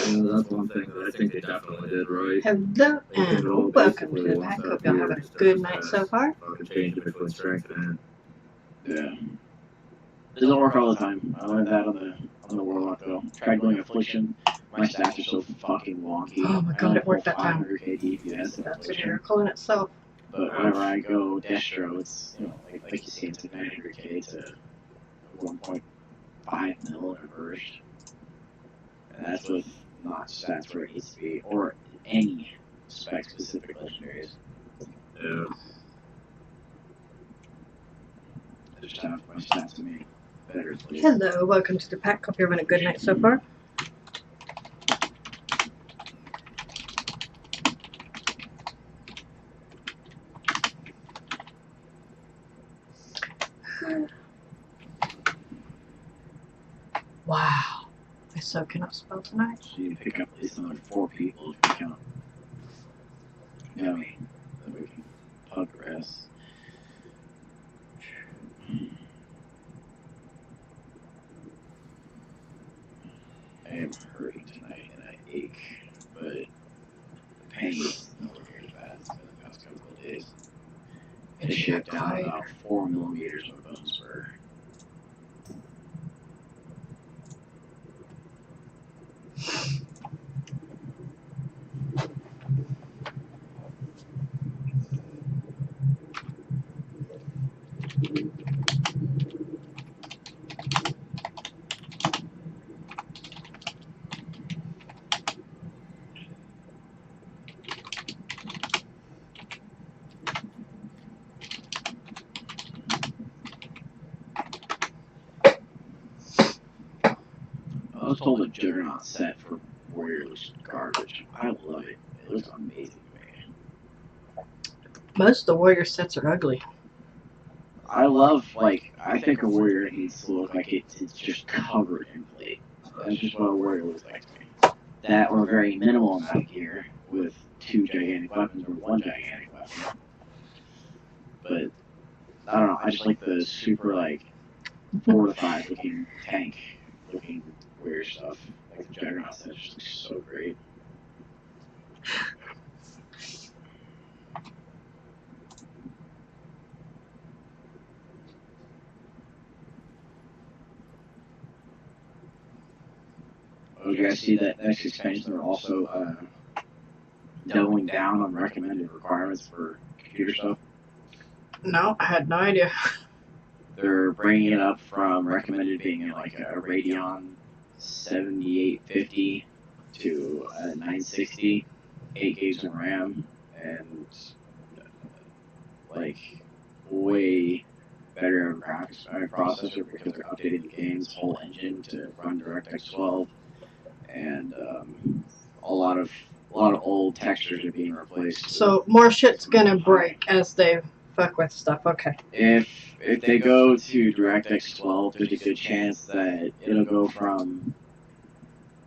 And that's one thing that I think they definitely did right. Hello and welcome to the pack. Hope y'all having a good night so far. Fucking change between strength and yeah. It doesn't work all the time. I learned that on the Warlock though. Tried going Affliction. My stats are so fucking wonky. Oh my god, it worked that time. 500k DPS. That's a miracle in itself. But whenever I go Destro, it's, you know, like you see, it's like 900k to 1.5 mil in a burst. And that's with not stats where it needs to be, or any spec-specific legendaries. yeah. I just have my stats to me better. Please. Hello, welcome to the pack. Hope you're having a good night so far. Wow, I so cannot spell tonight. So you pick up at least another 4 people if you count. Yummy. Then we can progress. I am hurting tonight and I ache, but the pain is nowhere near as bad as it's been the past couple of days. I shipped down about 4 millimeters of bone spur. I was told a Juggernaut set for Warrior looks garbage. I love it. It looks amazing to me. Most of the warrior sets are ugly. I love, like, I think a Warrior needs to look like it's just covered in plate. That's just what a Warrior looks like to me. That or a very minimal amount of gear with 2 gigantic weapons or 1 gigantic weapon. But, I don't know, I just like the super, like, fortified looking tank looking weird stuff. Like the Juggernaut set just looks so great. Oh, you guys see that next expansion they're also doubling down on recommended requirements for computer stuff? No, I had no idea. They're bringing it up from recommended being like a Radeon 7850 to a 960, 8 gigs of RAM, and like way better graphics processor because they're updating the game's whole engine to run DirectX 12, and a lot of old textures are being replaced. So more shit's gonna break as they fuck with stuff. Okay. If they go to DirectX 12, there's a good chance that it'll go from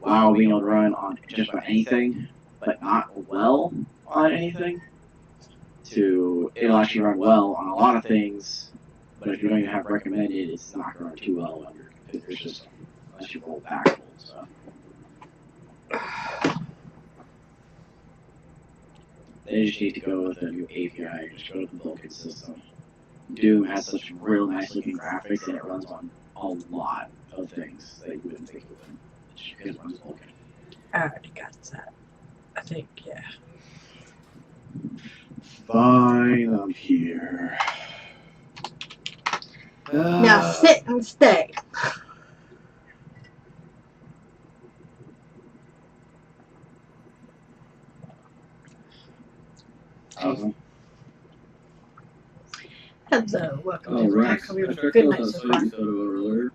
WoW being able to run on just about anything, but not well on anything, to it'll actually run well on a lot of things, but if you don't even have recommended, it's not going to run too well on your computer system, unless you roll back old stuff. They just need to go with a new API, just go to the Vulkan system. Doom has such real nice looking graphics and it runs on a lot of things that you wouldn't think it would. Just because it runs Vulkan. I already got that. I think, yeah. Fine, I'm here. Now sit and stay. Awesome. Hello, welcome Oh, to the Rex, pack. Hope you I have a checked good out night that so site far. you said about earlier.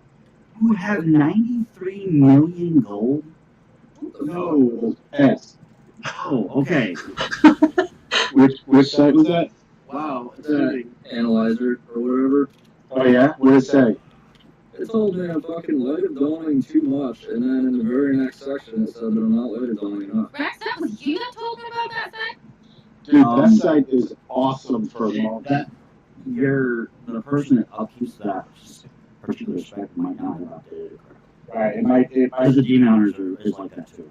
You have 93 million gold? No, S. Oh, okay. Which site was that? Wow, it's an analyzer or whatever. Oh yeah? What did it say? It told me I'm fucking light of dawning too much, and then in the very next section it said that I'm not light of dawning enough. Rex, that was you that told me about that site? Dude, that site is awesome for monks. The person that upkeeps that particular spec might not have updated it correctly. Right, it might Because the demon hunters is like that too.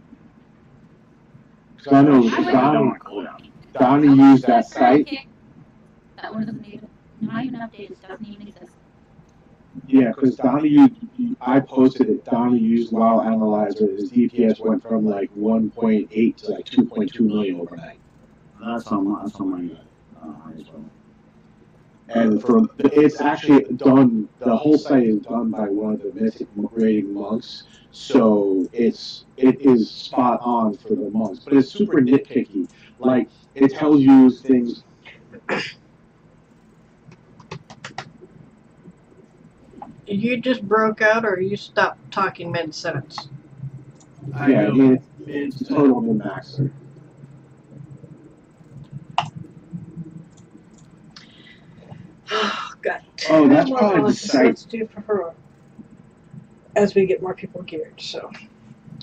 Because I know I Donnie used that site. That one doesn't even, not even updated, doesn't even exist. Yeah, because Donnie used, I posted it. Donnie used WoW Analyzer. His DPS went from like 1.8 to like 2.2 million overnight. That's on my as well. And from it's actually done. The whole site is done by one of the mythic rating monks, so it is spot on for the monks. But it's super nitpicky. Like it tells you things. You just broke out, or you stopped talking mid-sentence? Yeah, I mean it's total min maxer. Oh, God. Oh, that's More probably the policies site. Let's do for her as we get more people geared. So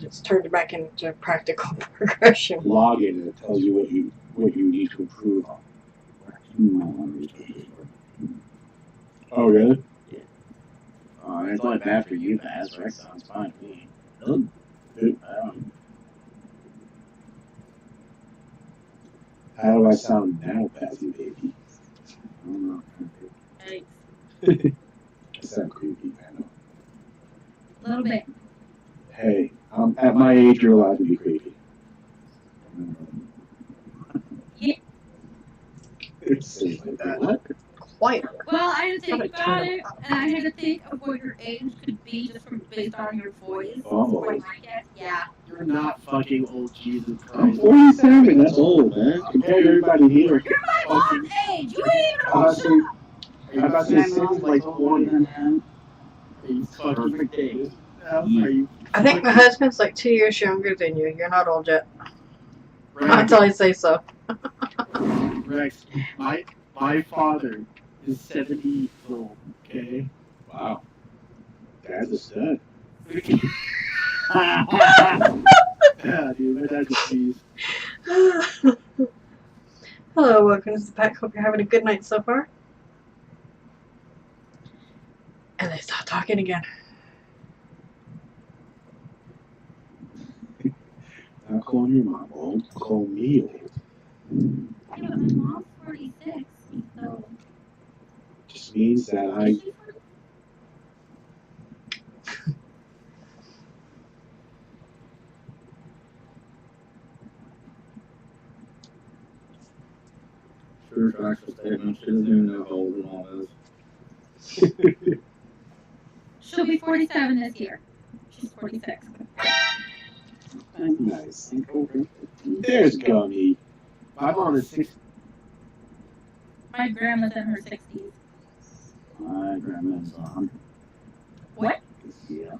it's turned back into practical progression. Login and it tells you what you need to improve on. Oh really? It's only bad for you, Baz. Rex sounds fine to me. How do I sound now, Bazzy baby? I don't know. Like, I sound creepy, I know. a little bit. Hey, at my age, you're allowed to be creepy. Yeah. It's silly like that. What? Quite. Well, I had to think about it, and I had to think of what your age could be just from based on your voice. Oh. Like my guess, yeah. You're not fucking old, Jesus I'm Christ. 47. That's old, man. Compared to everybody here. You're my mom's age. You ain't even I'm old. about to say, I'm about to say Sam's like 20. Are you fucking kidding? Are you? I think my husband's like 2 years younger than you. You're not old yet. Rex, Until I say so. Rex, my father is 70 years old. Okay. Wow. Dad's a stud. Yeah, dude, my dad's a beast. Hello, welcome to the pack. Hope you're having a good night so far. And they start talking again. Not calling your mom old. Call me old. Yeah, but my mom's 46, so. Just means that I. Is she 46? True factual statement. She doesn't even know how old her mom is. She'll be 47 this year. She's 46. Nice. There's Gummy. My mom is 60. My grandma's in her 60s. My grandma's 100. What? Yeah.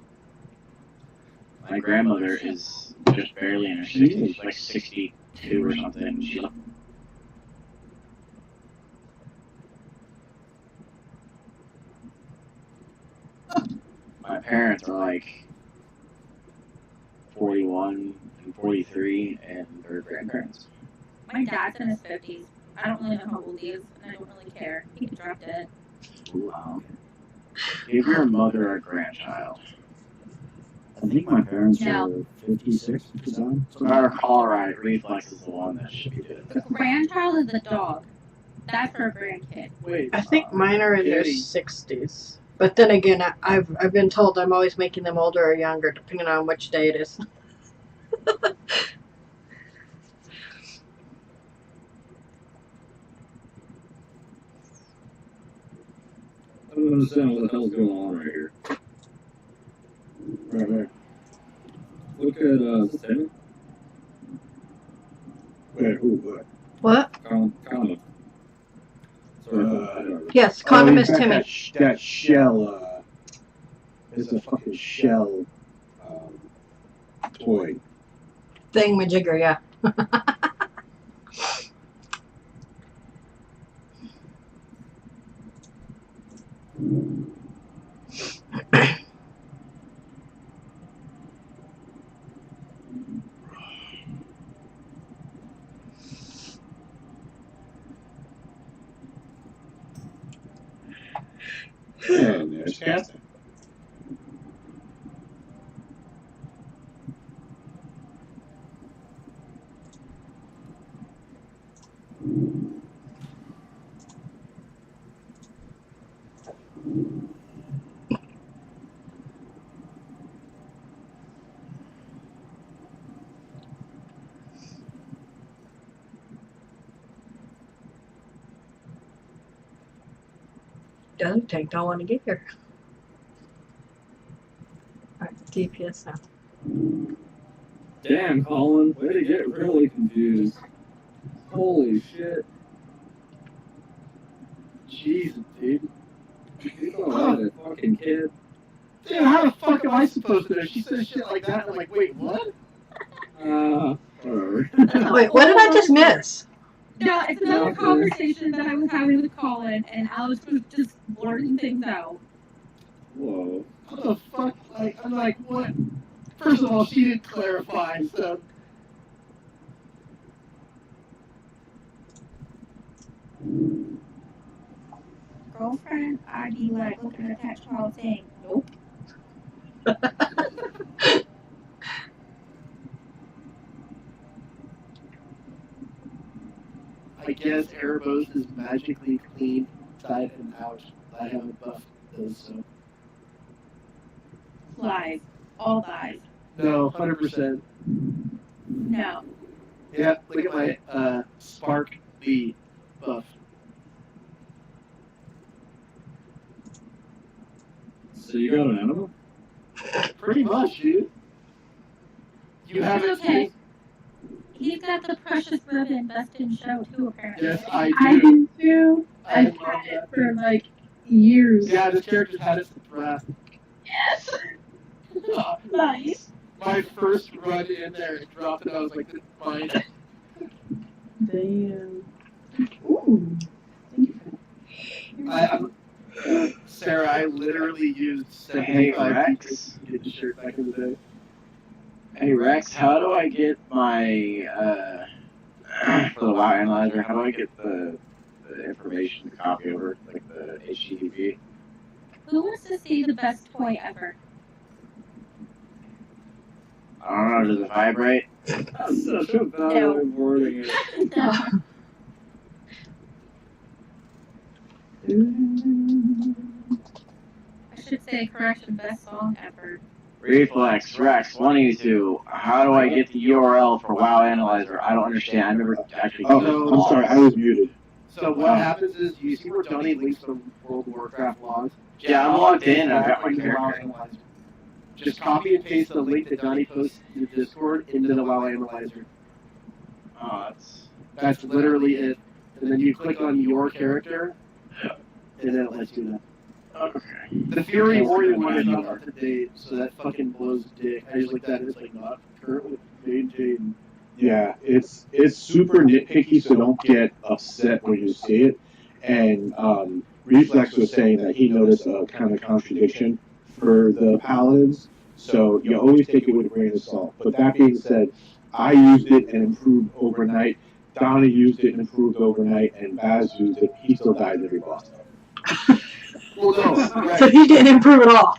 My grandmother is just barely in her 60s. She's like 62 or something. She My parents are like 41 and 43, and they're grandparents. My dad's in his 50s. I don't really know how old he is, and I don't really care. He could drop dead. Wow. Give your mother a grandchild. I think my parents No. were 56, 57. If I recall right, Reflex is the one that should be doing The grandchild is the dog. That's her grandkid. Wait, I think mine are in their Kitty. 60s. But then again, I've been told I'm always making them older or younger, depending on which day it is. I don't understand what the hell's going on right here. Right there. Look at Sammy. Wait, who? What? What? Connie. Sorry. Yes, condom is he's got Timmy. That shell, is a fucking shell, toy. Thingamajigger, yeah. And there's Catherine. Desert tank don't want to get here. Alright, DPS now. Damn, Colin, way to get really confused. Holy shit. Jesus, dude. You thought that fucking kid. Dude, how the fuck am I supposed to know? She says shit like that, and I'm like, wait, what? Whatever. Wait, what did I just miss? No, it's another conversation that I was having with Colin, and Alex was just blurting things out. Whoa. What the fuck? Like, I'm like, what? First of all, she didn't clarify, so. Girlfriend, I'd be like looking at that child saying, nope. I guess Erebos is magically clean inside and out. I haven't buffed those, so. Lies. All lies. No, 100%. No. Yeah, look at my Spark B buff. So you got an animal? Pretty much, dude. You It's haven't okay. He's got the precious ribbon best in show too, apparently. Yes, I do. I do too. I I've love had it that. for like years. Yeah, this character's had it since Wrath. Yes. Nice. My first run in there, it dropped, and I was like, this is mine. Damn. Ooh. Thank you for that. Sarah, I literally used Hey, 75 Rex. to get the shirt back in the day. Hey Rex, how do I get my for the WoW analyzer? How do I get the information to copy over, like the HTTP? Who wants to see the best toy ever? I don't know. Does it vibrate? That's such a bad No. way of wording it. No. I should say correction, best song ever. Reflex, Rex, 182. How do I get the URL for WoW Analyzer? I don't understand. I never actually. Oh, I'm sorry, I was muted. So what happens is, you see where Johnny links the World of Warcraft logs? Yeah, I'm logged in. I've got my Into the WoW character. Analyzer. Just copy and paste the link that Johnny posts in the Discord into the WoW Analyzer. Oh, That's literally it. And then you click on your character, and then it lets you know. okay. The Fury Warrior one is not up to date, so that fucking blows dick. I just like that it's like not currently maintained. Yeah, it's super nitpicky, so don't get upset when you see it. And Reflex was saying that he noticed a kind of contradiction for the paladins, so you always take it with a grain of salt. But that being said, I used it and improved overnight. Donnie used it and improved overnight, and Baz used it. He still died every boss. Well, no, So he didn't improve at all.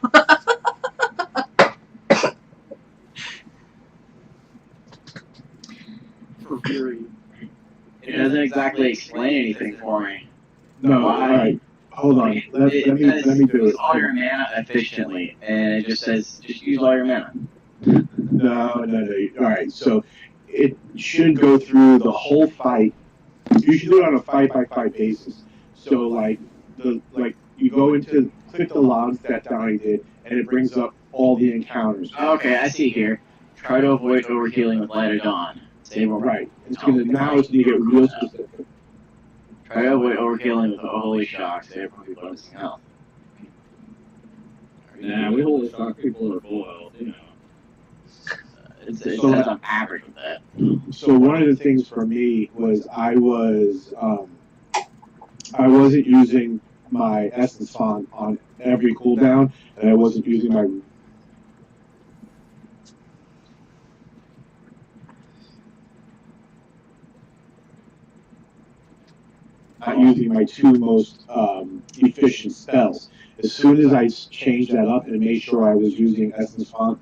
for Fury. It doesn't exactly explain anything for me. No, all right, hold on. Let me do Use it. all your mana efficiently, and it just says just use all your mana. No. All right, so it should go through the whole fight. You should do it on a fight-by-fight basis. So, like you go into click the logs that Donnie did, and it brings up all the encounters. Okay, I see here. Try to avoid overhealing with Light of Dawn. Save over. Right. It's gonna now it's gonna get real specific. Try to avoid overhealing with Holy Shock. Save for people missing health. Nah, we hold shock people that are full health, you know. It So- says on average with that. So one of the things for me was I wasn't using my essence font on every cooldown, and I wasn't using my not using my two most efficient spells. As soon as I changed that up and made sure I was using essence font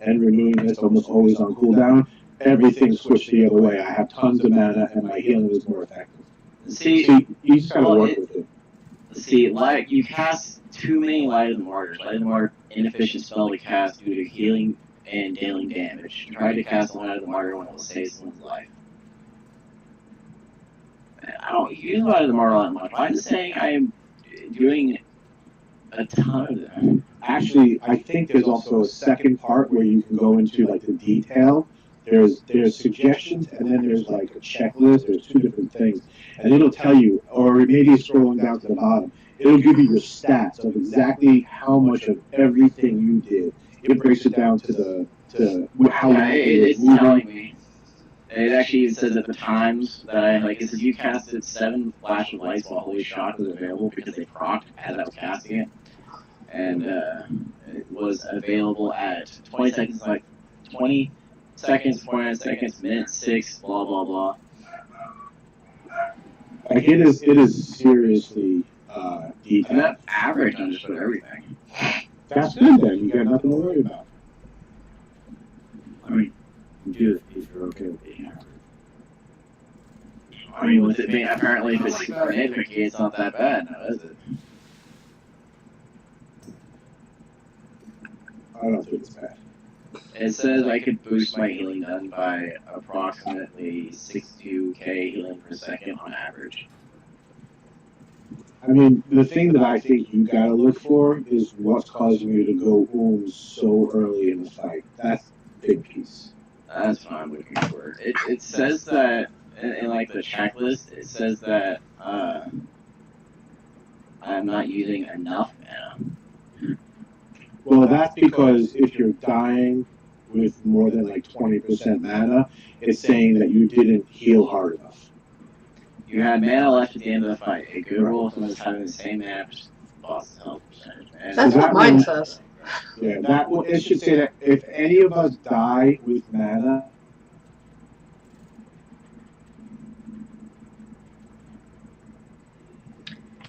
and renewing this almost always on cooldown, everything switched the other way. I have tons of mana, and my healing was more effective. See, You just gotta well, work with it. Light, you cast too many Light of the Martyrs. Light of the Martyr, inefficient spell to cast due to healing and dealing damage. Try to cast Light of the Martyr when it will save someone's life. I don't use Light of the Martyr that much. I'm just saying doing a ton of them. Actually, I think there's also a second part where you can go into like the detail. There's suggestions, and then there's like a checklist. There's two different things, and it'll tell you, or maybe scrolling down to the bottom, it'll give you your stats of exactly how much of everything you did. It breaks it down to how long It's telling me. It actually says at the times that it says you casted 7 flash of lights while Holy Shock was available because they procced as I was casting it. And it was available at 20 seconds, 20 seconds, 49 seconds, minute 6, blah, blah, blah. Like it is seriously detailed. And that's average on just about everything. That's good then. You got nothing to worry about. I mean, you do this if you're okay with being average. I mean, with it being apparently if it's nitpicky, it's not that bad now, is it? I don't think it's bad. It says I could boost my healing done by approximately 62k healing per second on average. I mean, the thing that I think you gotta look for is what's causing you to go so early in the fight. That's a big piece. That's what I'm looking for. It says that in like the checklist, it says that I'm not using enough mana. Well, that's because if you're dying with more than like 20% mana, it's saying that you didn't heal hard enough. You had mana left at the end of the fight. A good rule of is having the same mana boss health percentage. And That's what mine says. Yeah, it should say that if any of us die with mana,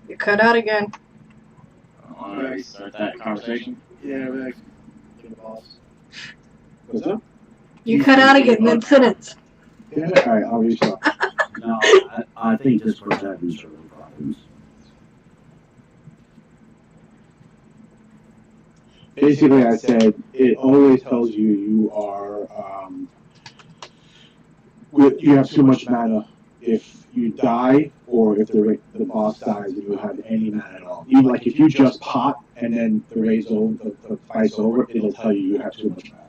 You cut out again. I want to restart that conversation. Yeah, but the boss. what's up? You cut out again mid-sentence. Yeah, all right, I'll restart. No, I think Discord's having server problems. Basically, I said it always tells you you are you have too much mana if you die, or if the boss dies and you have any mana at all. Even like if you just pop and then the raid's over, the fight's over, it'll tell you have too much mana.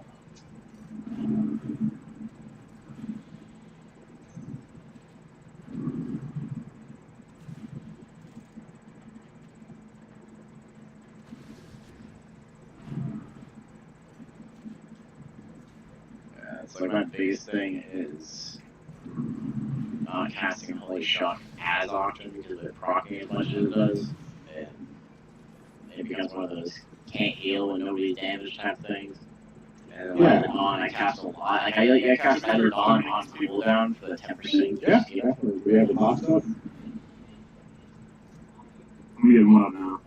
Yeah, it's like my biggest thing is not casting Holy Shock as often because they're proccing as much as it does. And it becomes one of those can't heal when nobody's damaged type things. And Yeah. Dawn, I cast a lot. Like I cast Feather Dawn on cooldown for the 10%. Yeah, definitely. We have the box up. I'm getting one up now.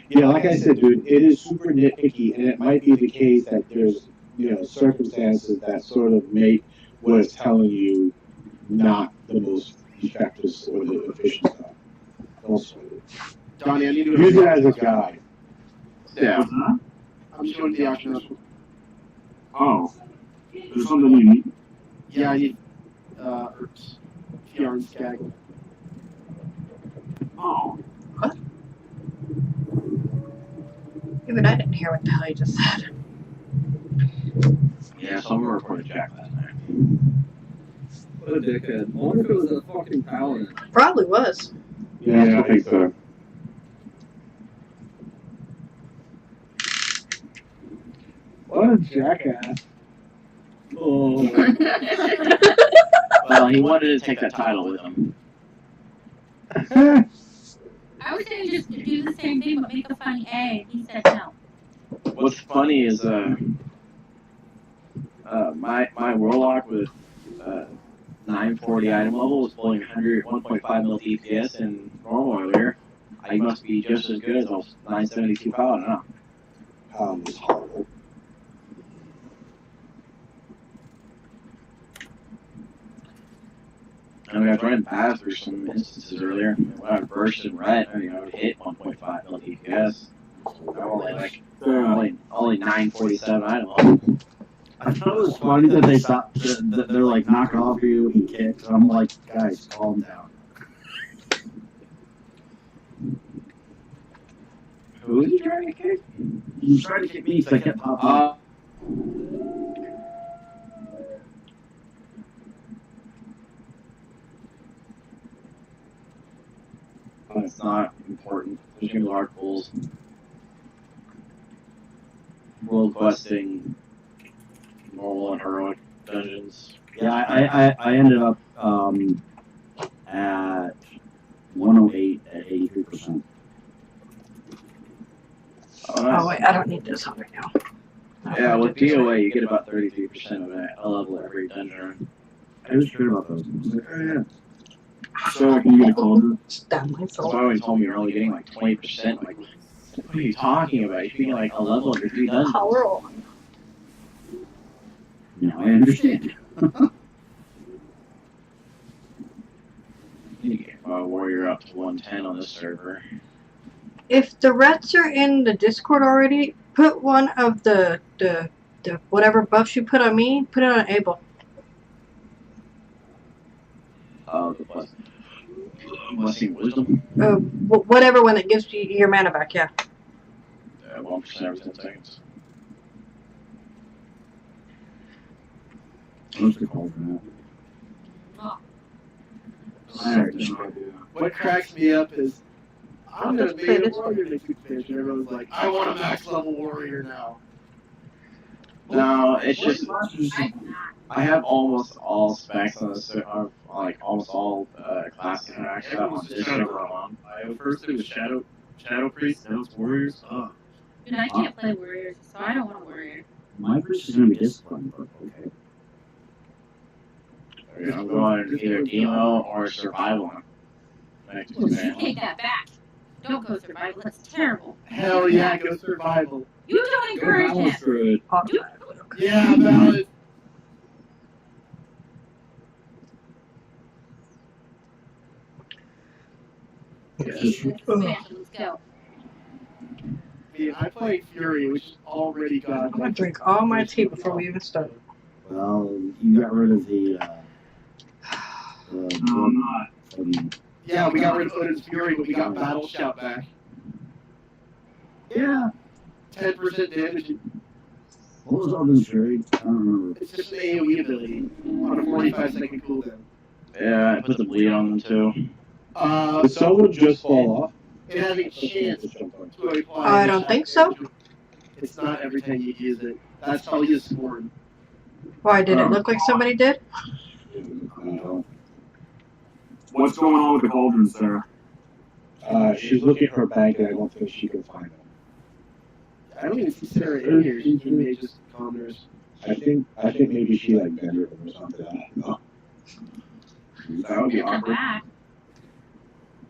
Yeah, like I said, dude, it is super nitpicky, and it might be the case that there's, circumstances that sort of make what it's telling you not the most effective or the efficient stuff. Don't sweat it. Donnie, I need to Use it as a guide. Yeah. I'm showing the action. Oh. There's something you need. Yeah, I need herbs. Yarn skag. Oh. Even I didn't hear what the hell you just said. Yeah, someone reported Jack last night. What a dickhead. I wonder if it was a fucking paladin. Probably was. Yeah, I think so. What a jackass. Oh. Well, he wanted to take that title with him. I would say just do the same thing, but make a funny A. He said no. What's funny is my warlock with 940 item level was pulling 1.5 mil DPS in normal earlier. I must be just as good as those 972 paladin now. Is horrible. I mean, I was running past through some instances earlier. When I burst and red, I would hit 1.5 mil DPS. I'm only 947 item level. I thought it was funny that they stopped. That they're like knocking off you and kicks. I'm like, guys, calm down. Who is he trying to kick? You tried to kick me because I kept popping up. It's not important. There's gonna be hard pulls. World questing, normal and heroic dungeons. Yeah, I ended up at 108 at 83%. Oh wait, I don't need this on right now. Yeah, with DOA you get about 33% of a level every dungeon. I was sure about those. I was like, oh yeah. So I can get a cauldron. Stab my throat. Somebody told me you're only getting like 20%. Like, what are you talking about? You're getting like a level every 3 dungeons. Power on. Now I understand. You get warrior up to 110 on this server. If the rats are in the Discord already, put one of the whatever buffs you put on me, put it on Abel. The blessing wisdom. Whatever one that gives you your mana back, yeah. 1% every 10 seconds. What's the call for that? Oh, I have no idea. What cracks me up is I'm gonna be a warrior next expansion. Everyone's like, I want a max level warrior now. No, it's just I'm not. I have almost all specs on this, like almost all classes maxed out on this server alone. First it was Shadow Priest, now it's Warriors. Oh. Dude, I can't play warriors, so I don't want a warrior. My priest is going to be disciplined, but okay. I'm going either demo or survival. Next You expansion. take that back. Don't go survival. That's terrible. Hell yeah, go survival. You don't encourage him. Good. You, Yeah, valid. expansion, let's go. I played Fury, which is already got. I'm gonna drink all my tea before we even start. Well, you got rid of the No, I'm not. Yeah, we got rid of Odin's Fury, but we got Battle Shout back. yeah. 10% damage. What was Odin's Fury? I don't remember. It's just an AoE ability on a 45-second cooldown. Yeah, I put the bleed on them too. Did someone just fall off? It has a chance to apply. I don't think so. It's not every time you use it. That's how you score. Why did it look like somebody did? What's going on with the cauldron, Sarah? She's looking for a bag and I don't think she can find it. I don't even see Sarah in here. She may just commoners. I think maybe she like bended them or something. No. That would be Come awkward. back.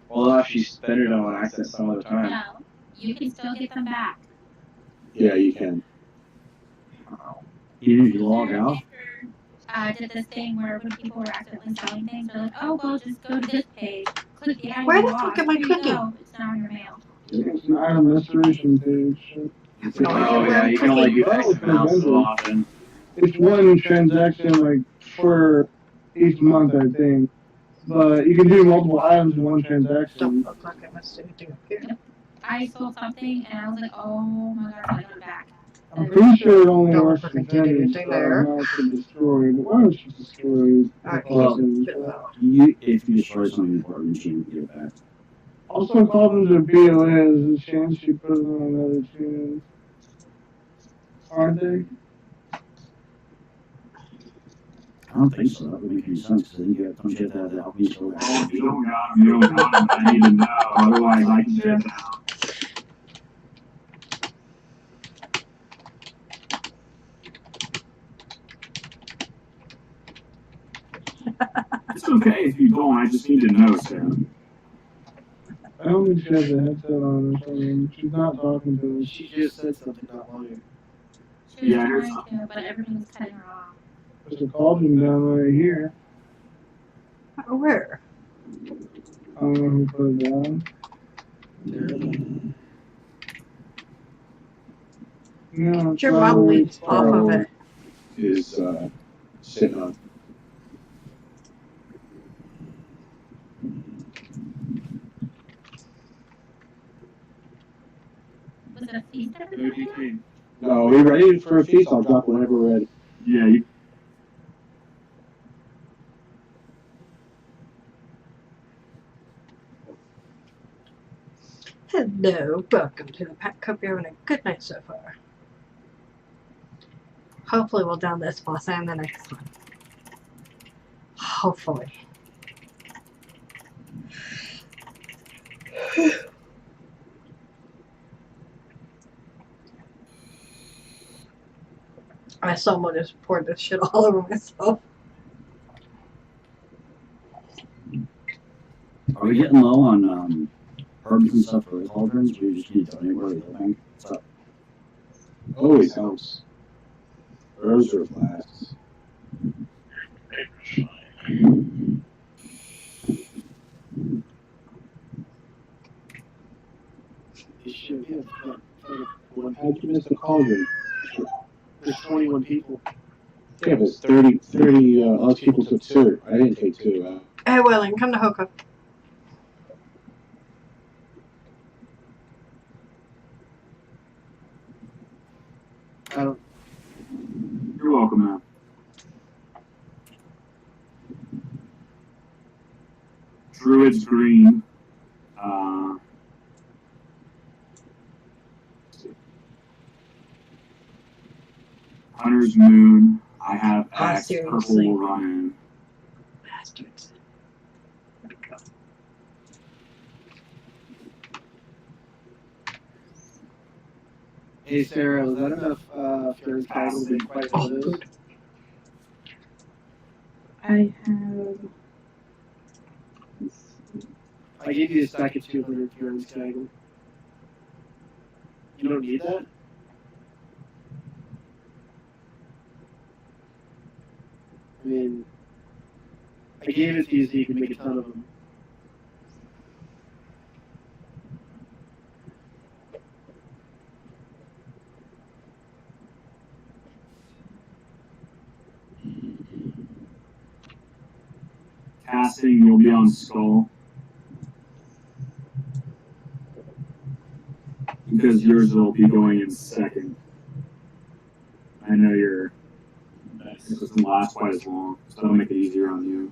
Well, if she spent it on accident some other time. No, you can still get them back. Yeah, you can. Even if you log out? Did this thing where when people were accidentally selling things, they're like, oh, well, just go to this page, click the item Where the you fuck want, am I here you clicking? go, it's now in your mail. It's an item restoration page. No idea Oh where yeah, I'm you can only do clicking. X amount so often. It's one transaction like for each month, I think. But you can do multiple items in one Don't transaction. look like I missed anything up here. I sold something, and I was like, oh my god, I got it back. I'm pretty sure it only Don't works look for like I did damage, anything so there. now it's destroyed. But why don't you destroy Alright, Well, if you destroy something important, you can get it back. Also, cauldrons are BOA. There's a chance you put them on another tune. Aren't they? I don't think so. That would make any sense. Because then don't you have to have the alchemy so Oh, if you don't got them, you don't got them. I need to know. Otherwise, I can get them. It's okay if you don't. I just need to know, Sarah. I don't think she has a headset on or something. She's not talking to us. She just said something not long ago. She was Yeah, trying to, but everything was cutting her off. There's a cauldron down right here. Where? I don't know who put it down. No, Get your mom leads off of it. is sitting on. Was it a feast Maybe everybody? you can. No, we ready for a feast? I'll drop whenever we're ready. Yeah, you. Hello, welcome to the pack. Hope you're having a good night so far. Hopefully we'll down this boss and the next one. Hopefully. I someone just poured this shit all over myself. Are we getting low on herbs and stuff for the cauldrons? We just need to donate where we think. What's up? Always helps. Herbs are flasks. How'd you miss the cauldron? There's 21 people. Yeah, but it's 30 us people took 2. I didn't take 2. Hey, Welling, come to Hoka. You're welcome, man. Druid's green. Hunter's moon. I have X. Purple seriously. will run in. Bastards. Hey Sarah, was that enough Fury's Title to be quite for this? I have. I gave you a stack of 200 Fury's Title. You don't need that? I mean, I gave it to you so you can make a ton of them. Casting, you'll be on Skull. Because yours will be going in second. I know your it doesn't last quite as long, so that'll make it easier on you.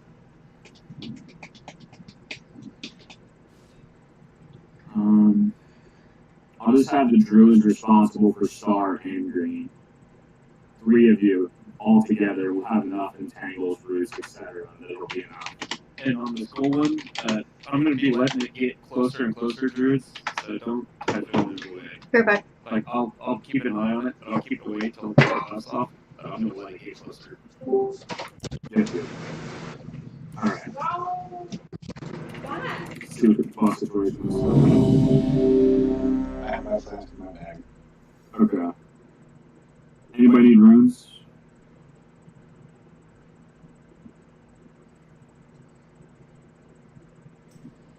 I'll just have the druids responsible for star and green. 3 of you all together will have enough entangles, roots, etc. that it'll be enough. And on the skull one, I'm going to be letting it get closer and closer, druids, so don't try to fill it away. Right back. Like, I'll keep an eye on it, but I'll keep it away till it pops off, but I'm going to let it get closer. Yes, yes. Alright. See what the boss situation is. I have my flask in my bag. Okay. Anybody need runes?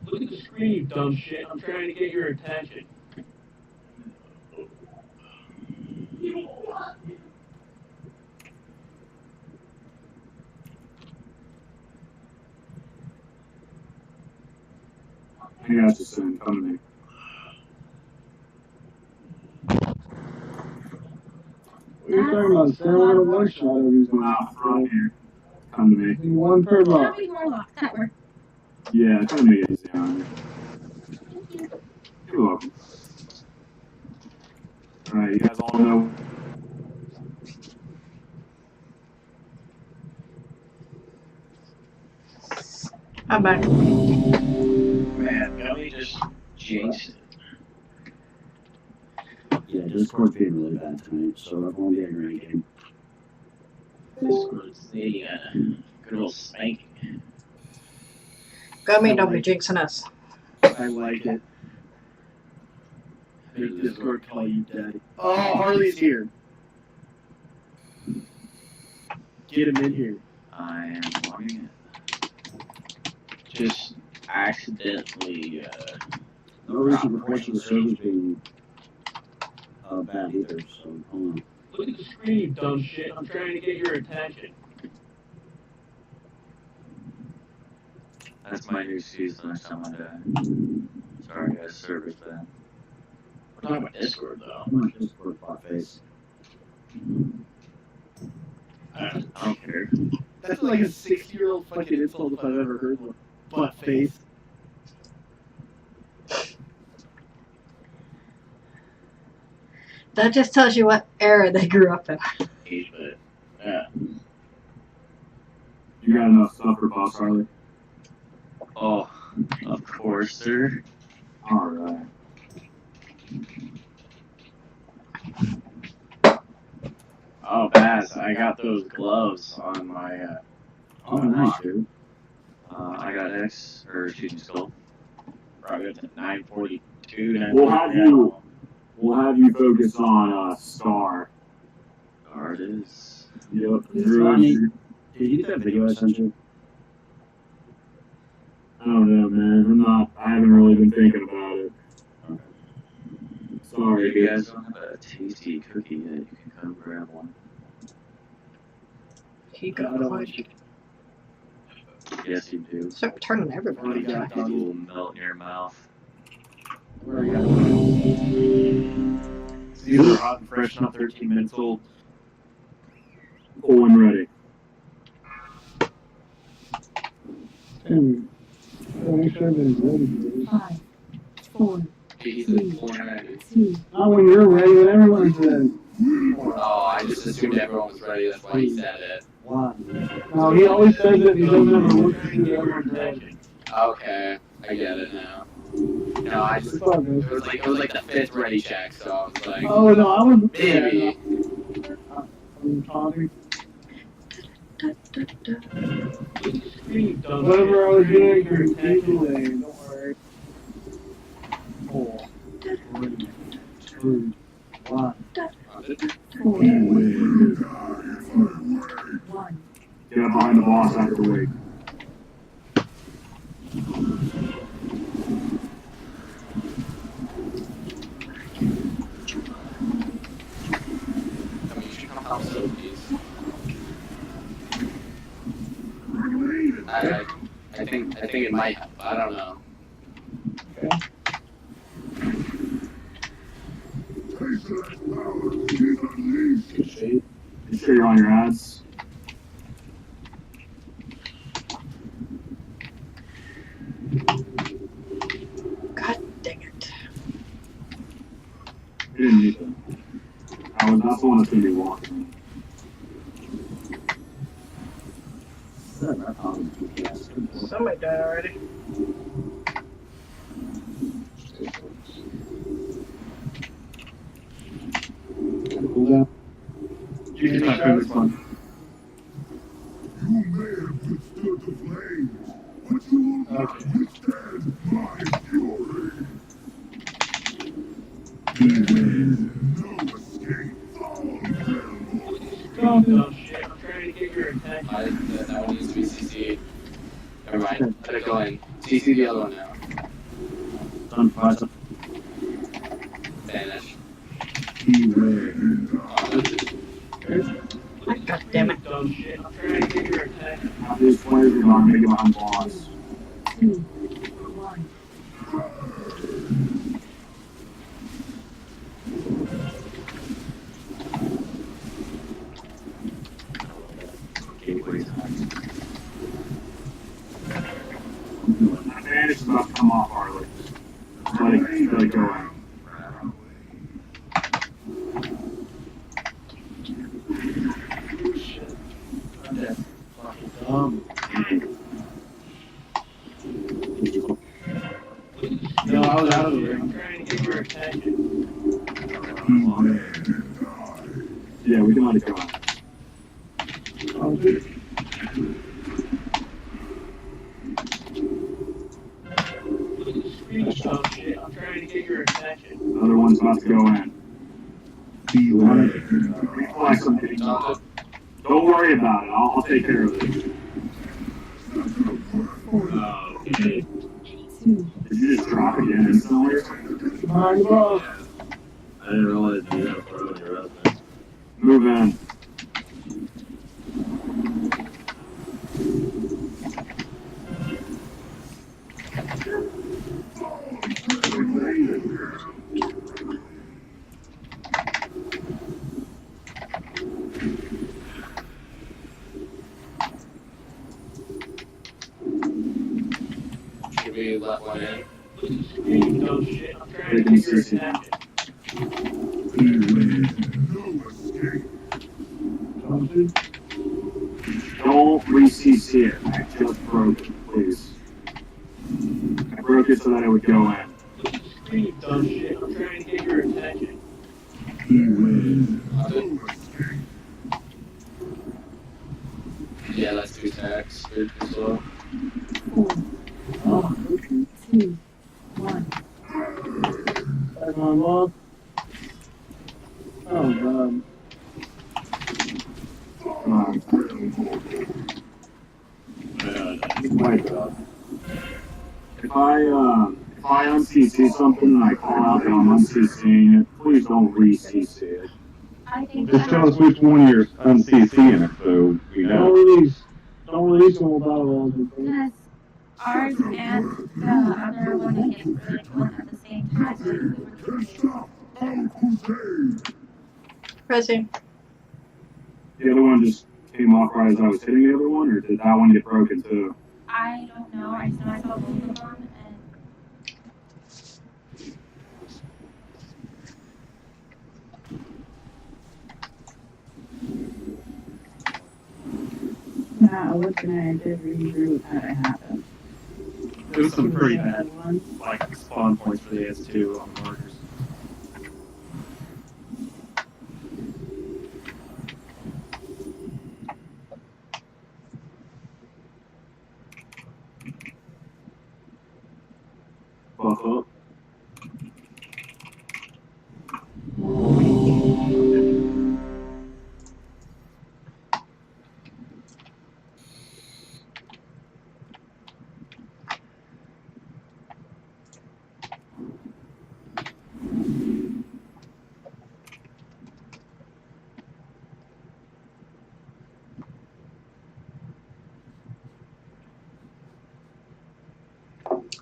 Look at the screen, you dumb shit. I'm trying to get your attention. I got you, son. Come to me. What are you talking about? Sarah wanted a one shot of these Out front here. Come to me. One per How month. many warlocks? That work. Yeah, try to make it easy on you. You're welcome. Alright, you guys all know. I'm back. Man, Gummy just jinxed it. Yeah, Discord's being really bad tonight, so it won't be a great game. Discord's needing a good old spanking. Gummy, don't be jinxing us. I like it. Make Discord call you daddy. Oh, Harley's here. Get him in here. I am logging it. Just accidentally, No recent reports of the servers being bad either, so hold on. Look at the screen, you dumb shit. I'm trying to get your attention. That's my new season next time I die. Sorry guys, server's bad. We're talking about Discord though. How much Discord bot face? I don't care. That's like a 60-year-old fucking insult if I've ever heard one. Butt face. That just tells you what era they grew up in. Age, but yeah. You got enough stuff for Boss Harley? Oh, of course, sir. Alright. Oh, Baz, I got those gloves on my. Oh, nice, dude. I got X, or shooting skull. Probably at 942. We'll have you focus on Star. Star it is. Yep. Did you get that video I sent you? I don't know, man. I haven't really been thinking about it. Sorry, If you guys don't have a tasty cookie yet, you can come grab one. He got a bunch. Yes, you do. Start turning everybody It down. will melt in your mouth. These are hot and fresh, not 13 minutes old. Cool and ready. And make sure everybody's ready. 5, 4, He's at 490. 2, Not when you're ready, when everyone's ready. Oh, I just assumed everyone was ready. That's why he said it. No, he always says it. He doesn't ever look to see that everyone's ready. Okay, I get it now. No, I just It's all good. it was like the 5th ready check, so I was like, Oh no, I was maybe. I'm talking. You dumb Whatever I was shit. doing during takeaway, don't worry. 4, 3, 2, 1. 4, 3, 1. Get up behind the boss after the wait. I mean, you should come help Sophie's. I think it might help. I don't know. You sure you're on your ads? God dang it. You didn't need them. That's the one that's going to be walking. Somebody died already. Cool down. You can not finish one. You may have withstood the flames, but you will not withstand my fury. Beware, no escape, all Dumb shit. I'm trying to get your attention. That one needs to be CC'd. Never mind. Let it go in. CC the other one now. Done, Pfizer. Vanish. God damn it. Dumb shit. I'm trying to get your attention. Now these players are not going to get behind the boss. 2, 1. Gateway's hot. Man, it's about to come off, Harley. Let it go in. No, I was out of the room. I'm trying to get your attention. Yeah, we can let it go in. Dumb shit. I'm trying to get your attention. Another one's about to go in. Reflex them hitting up. Don't worry about it. I'll take care of it. 4, Okay. 2, Did you just drop again instantly? Behind the boss. I didn't realize you had a photo on your resume. Move Move in. Should we let one in? No shit. I'm trying They to can get your see attention. No escape. Something. Don't re-CC it. I just broke it, please. I broke it so that it would go in. You dumb shit. I'm trying to get your attention. Yeah, that's 2 stacks. Good, slow. 4, Oh, 2, 1. back on log. Oh, God. Like, if I un-CC something and I call out that I'm un-CCing it, please don't re-CC it. I think Just tell us which one you're unCCing it, so we know. Don't release them without all the because ours and the other one that gets bridged went at the same time, so we were the Pressing. The other one just came off right as I was hitting the other one, or did that one get broken too? I don't know. I just know I saw both of them, and Yeah, looking at it, regroup how it happened. There was some pretty bad, like, spawn points for the S2 on the markers. Buff up.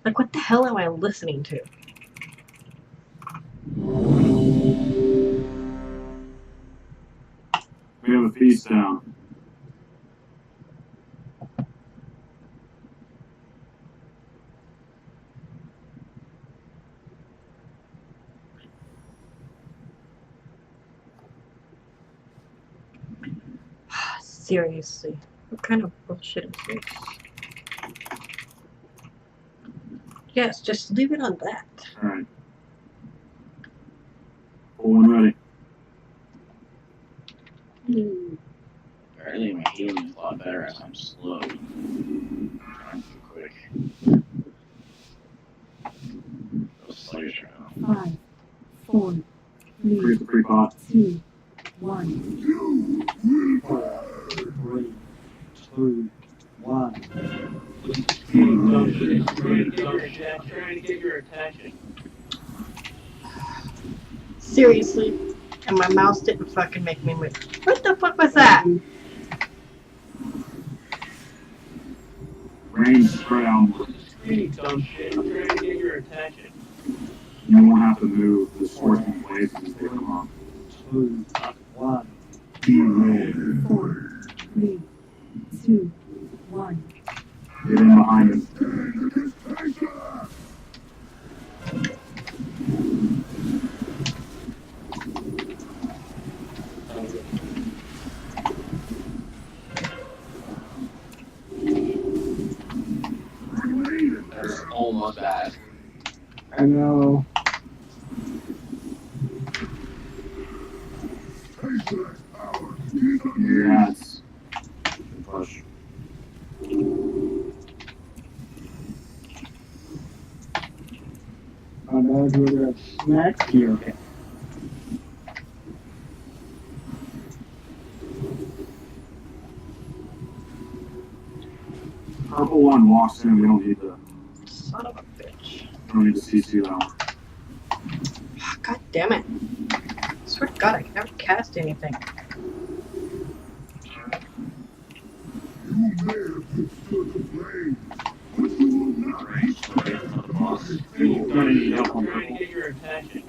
Like, what the hell am I listening to? We have a piece down. Seriously. What kind of bullshit is this? Yes, just leave it on that. Alright. Full one ready. Apparently my healing is a lot better as I'm slow. I'm trying too quick. Go sluggish right now. 5, 4, 3, Freeze the pre-pot. 2, 1. 3, 2, 1. Dumb shit. I'm trying to get your attention. Seriously. And my mouse didn't fucking make me move. What the fuck was that? Range spread out more. Dumb shit. I'm trying to get your attention. You won't have to move the swordsman blades as they come off. 2, 1. 4, 3, 2, 1. Get in behind him. That's almost bad. I know. Yes. Push. My dog would have smacked you. Okay. Purple one walks in. We don't need to. Son of a bitch. We don't need to CC that one. God damn it. I swear to God, I can never cast anything. may have withstood the flames, but you will not withstand my fury. Gonna need help on Trying to purple. get your attention.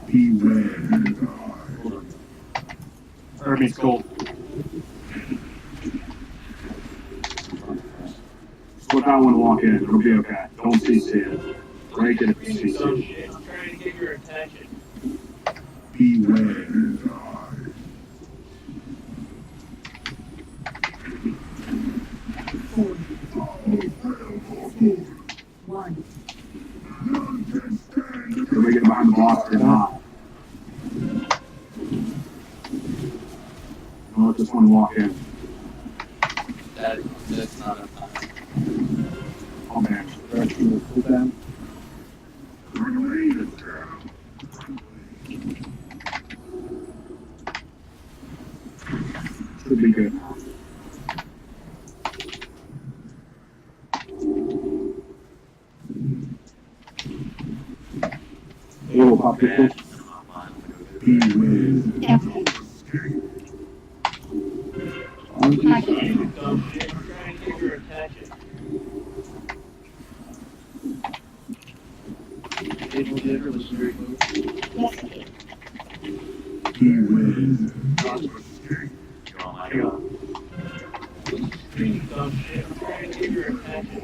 Beware and Irving's gold. Slip out when walk in. It'll be okay. Don't CC it. Break it if you Screaming dumb CC. shit. I'm trying to get your attention. beware and One. none can stand Can we get behind the box or not? I'll let this one walk in. That's not enough time. Oh man. Should be good. Hey, we'll pop your fish. Screaming dumb shit. I'm trying to get your attention. People did for the street move. Oh my god. Screaming dumb shit. I'm trying to get your attention.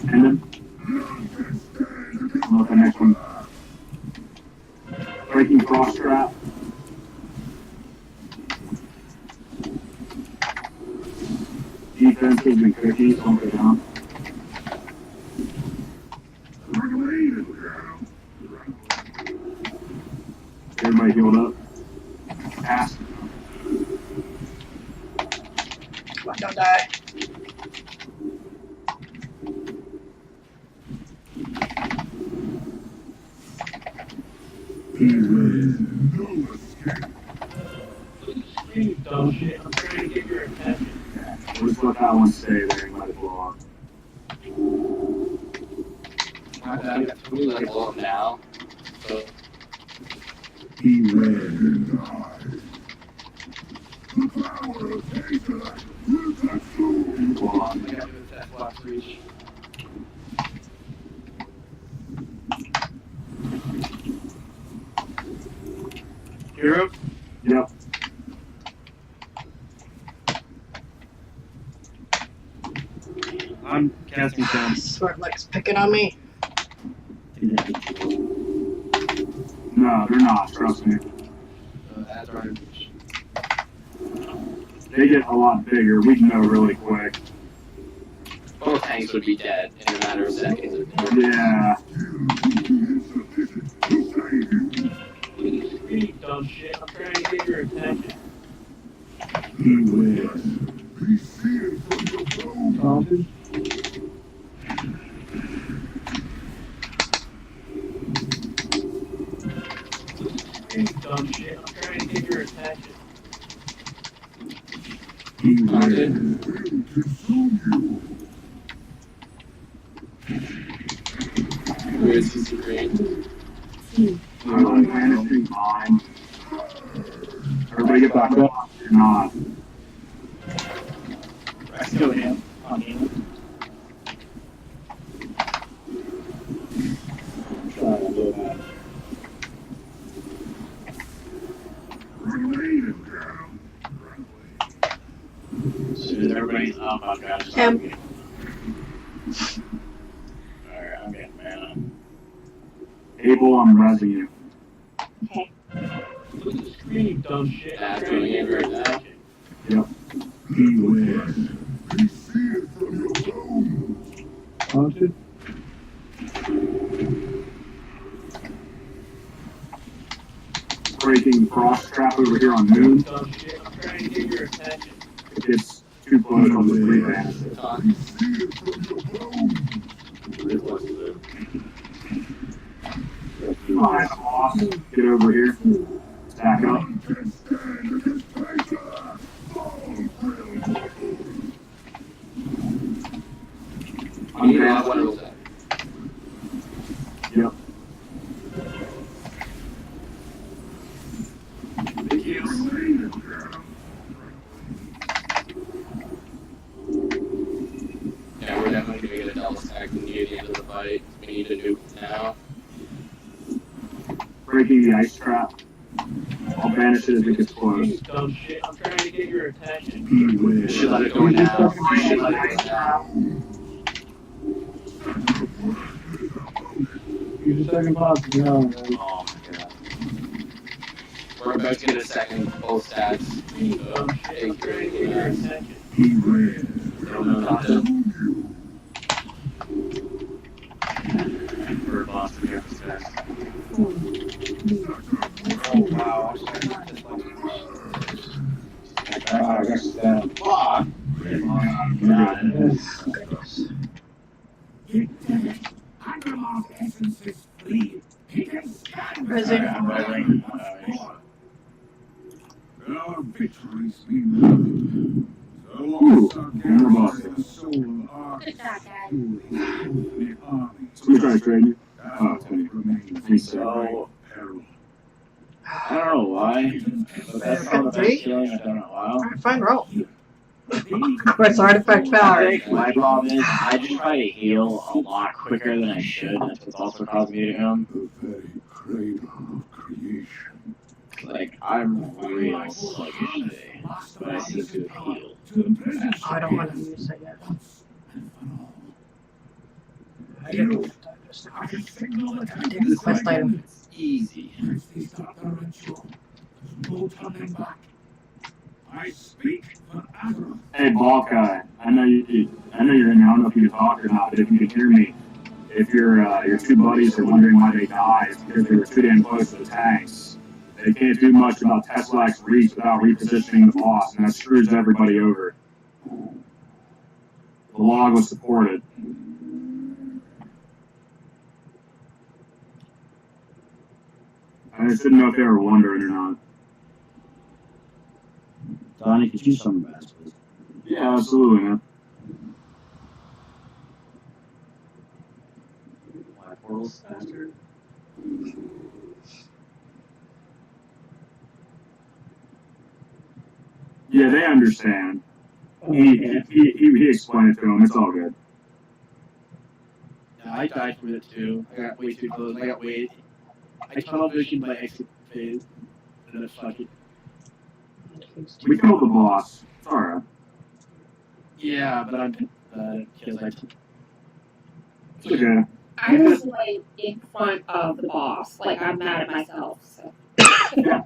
And then, I'll let the next one. Breaking cross trap. Defenses and cookies, don't go down. Everybody healed up. Pass. Come on, don't die. Screaming dumb shit. I'm trying to get your attention. We'll just let that one stay there and let it blow off. We let it blow up now. So beware and the power of hatred will consume. blow off. We gotta do a test box reach. Hero? Yep. I'm casting down. Smart Legs picking on me. No, they're not, trust me. That's right. They get a lot bigger. We know really quick. Both tanks would be dead in a matter of seconds. Yeah. Screaming dumb shit. I'm trying to get your attention. Beware. Be seared from your bones. Taunted. Screaming dumb shit. I'm trying to get your attention. Beware. Will consume you. Where's his green? I'm like managing mine. Everybody get back up. You're not. I still am on you. Trying to do that. Remain in down. So did everybody's up on ground? Him. Alright, I'm getting mana. Abel, I'm resing you. Okay. Screaming dumb shit. I'm That's trying to going get in your right now. attention. Yep. Beware. Be seared from your bones. Taunted. Breaking cross trap over here on Moon. Dumb shit. I'm trying to get your attention. It gets too close on the 3 mana. Talk. Be seared from your bones. This was the Behind the boss. Get over here. Stack up. None can stand against Pacer. All frail mortals. I'm You know down. what was that? Yep. Thank you. Remain in down. breaking the ice trap. I'll banish it as it gets close. Dumb shit. I'm trying to get your attention. You should let it go now. You should let it go now. Use your second pop to go. Oh my god. We're about to get a second, both stats. Dumb shit. I'm trying to get your attention. Don't know what to do. For a boss to get the stats. Oh, wow. I guess it's down. Fuck! Aggramar essence is free. He can stand Is it? Our victories be won. So long as our garrison is the soul of our Good job, guys. infinite army. So we try to trade you? That Oh, Tony. remains Thanks, in sir. great peril. I don't know why, but that's not the best feeling I've done in a while. Fine roll. Where's artifact I power? think my problem is I just try to heal a lot quicker than I should. That's what's also caused me to The very cradle of creation. like I'm real sluggish today, but I seem to have healed. I don't want to use it yet. I can signal that Quest item. Easy. There's no turning back. I speak for Aggramar. Hey, Balk guy, I know you're in there. I don't know if you can talk or not, but if you can hear me, if your two buddies are wondering why they died, it's because they were too damn close to the tanks. They can't do much about Teslax's reach without repositioning the boss, and that screws everybody over. The log was supported. I just didn't know if they were wondering or not. Donnie, could you summon bats, please? Yeah, absolutely, man. Why portals faster? Yeah, they understand. He explained it to them. It's all good. Yeah, I died from it too. I got way too close. I got way. I tunnel visioned my exit phase. And then fuck it. We killed the boss. It's alright. Yeah, but I'm because I. It's okay. I was like in front of the boss. Like I'm mad at myself. So. Yeah.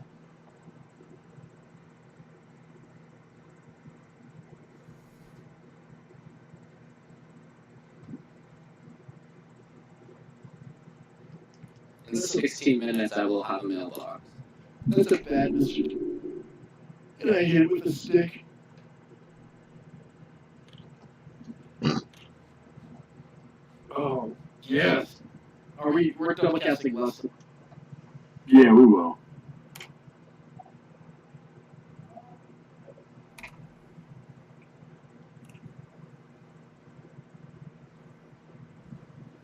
In 16 minutes, I will have a mailbox. That's a bad mistake. And I hit it with a stick. Oh, yes. We're double casting less. Yeah, we will.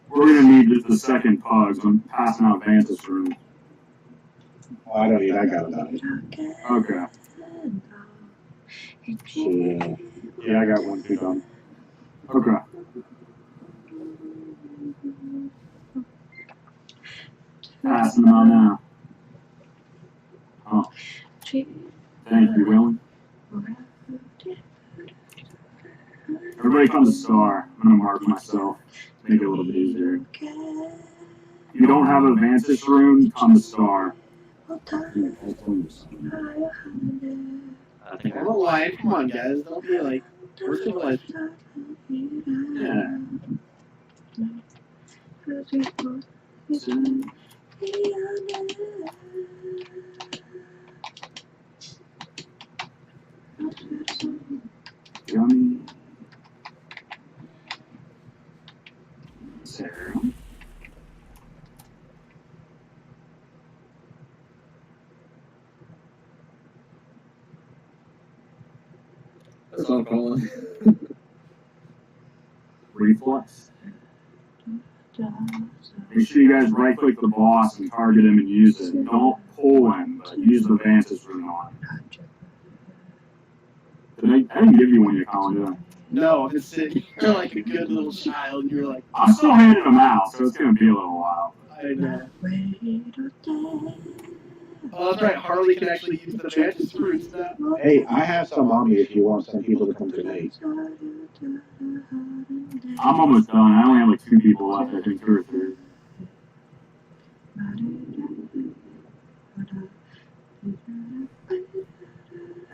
We're gonna need just the second pugs. I'm passing out Vanta's room. Oh, I don't need. I got it. Okay. So, yeah, I got one too done. Okay. Passing them out now. Oh. Thank you, Willie. Everybody come to Star. I'm gonna mark myself. Make it a little bit easier. If you don't have a Vantage room, come to Star. I think I'm alive. Come on, guys. Don't be like, we're civilized. Yeah. Yummy. Sarah. That's what I'm calling. Reflex. Make sure you guys right click the boss and target him and use it. Don't pull him, but use the Vantage room on him. I didn't give you one yet, Colin, did I? No, I'm sitting here like a good little child, and you're like, I'm still handing them out, so it's gonna be a little while. I know. Oh, that's right. Harley can actually use the magic fruits now. Hey, I have some on me if you want some people to come tonight. I'm almost done. I only have like 2 people left, I think, 2 or 3.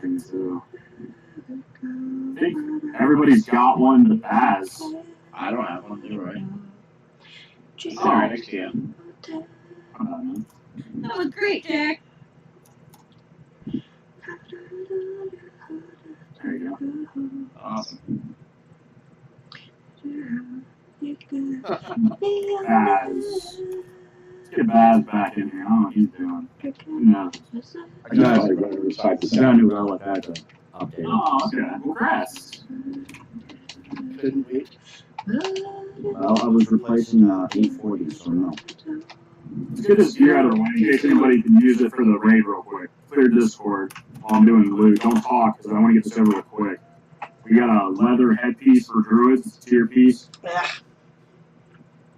And so, I think everybody's got one but Baz. I don't have one, Leroy. Oh. Alright, next to you. That was great, Jack. There you go. Awesome. Baz. Let's get Baz back in here. I don't know what he's doing. No. I just like running beside the I got a new relic I had to update. Oh, okay. Well, grass. Couldn't wait. Well, I was replacing 840, so no. Let's get this gear out of the way in case anybody can use it for the raid real quick. Clear Discord while I'm doing the loot. Don't talk, because I want to get this over with quick. We got a leather headpiece for druids. It's a tier piece.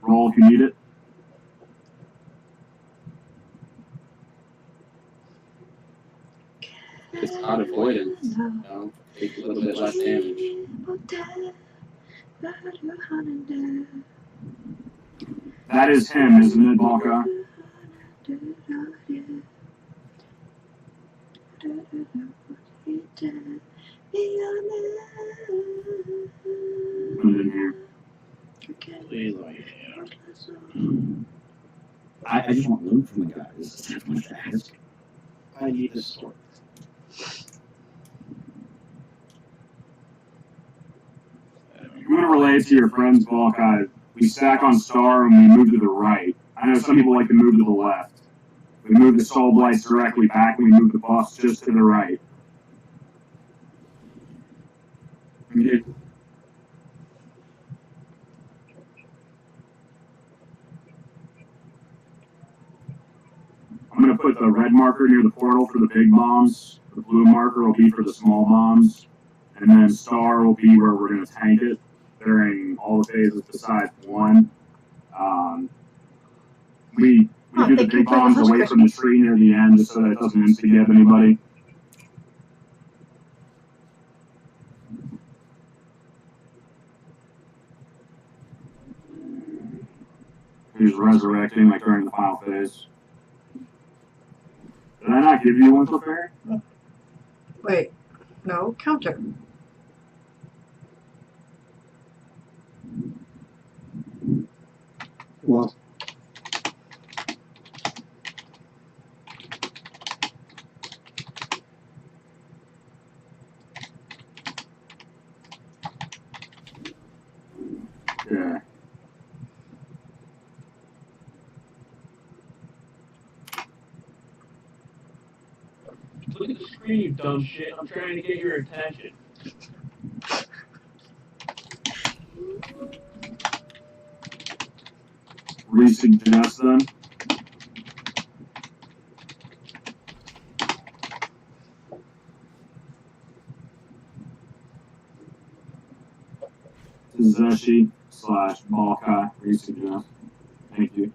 Roll if you need it. It's out of avoidance. You know, take a little bit less damage. That is him, isn't it, Balka? Put it in here. Please let me I just want loot from the guys. That's much to ask. I need this sword. I'm going to relay it to your friends, Balka. We stack on star and we move to the right. I know some people like to move to the left. We move the soul blights directly back and we move the buffs just to the right. Okay. I'm going to put the red marker near the portal for the big bombs. The blue marker will be for the small bombs. And then star will be where we're going to tank it during all the phases besides 1. We do the big bombs away from the tree near the end just so that it doesn't instigate anybody. He's resurrecting like during the final phase. Did I not give you one for fair? Wait, no, counter. Well, Yeah. Look at the screen, you dumb shit. I'm trying to get your attention. Resuggest them. Zeshi/Balka resuggest. Thank you.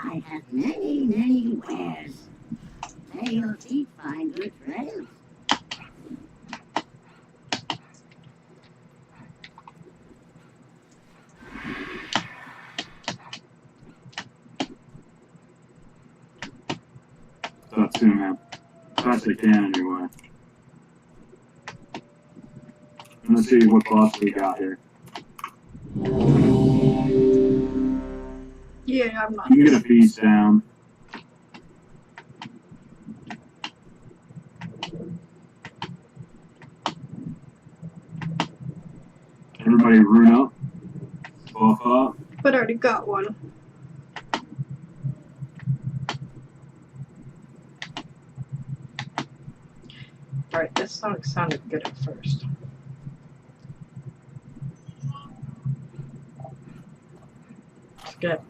I have many, many wares. May your feet find good treasures. That too, man. Best I can, anyway. Let's see what buffs we got here. Yeah, I'm not. You can get a piece down. Everybody rune up. Buff up. But I already got one. Alright, this song sounded good at first. Skip.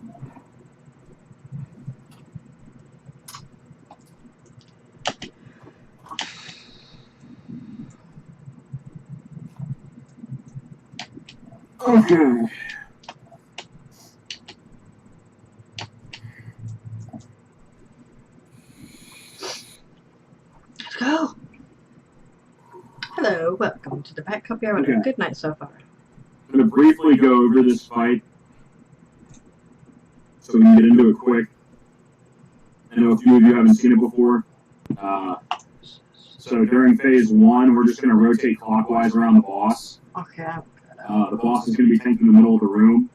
Okay. Let's go. Hello, welcome to the back. Hope you're having a good night so far. I'm going to briefly go over this fight so we can get into it quick. I know a few of you haven't seen it before. So during phase 1, we're just going to rotate clockwise around the boss. Okay. The boss is going to be tanked in the middle of the room.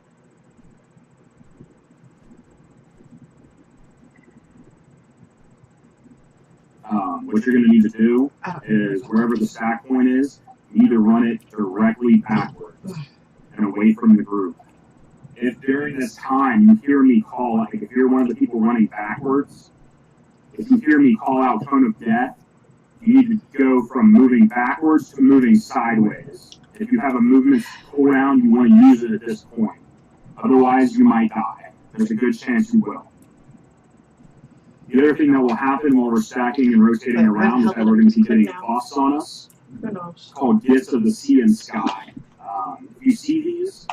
What you're going to need to do is wherever the stack point is, you need to run it directly backwards and away from the group. If during this time you hear me call, like if you're one of the people running backwards, if you hear me call out Cone of Death, you need to go from moving backwards to moving sideways. If you have a movement cooldown, you want to use it at this point. Otherwise, you might die. There's a good chance you will. The other thing that will happen while we're stacking and rotating around is that we're going to be getting buffs on us. It's called Gifts of the Sea and Sky. If you see these,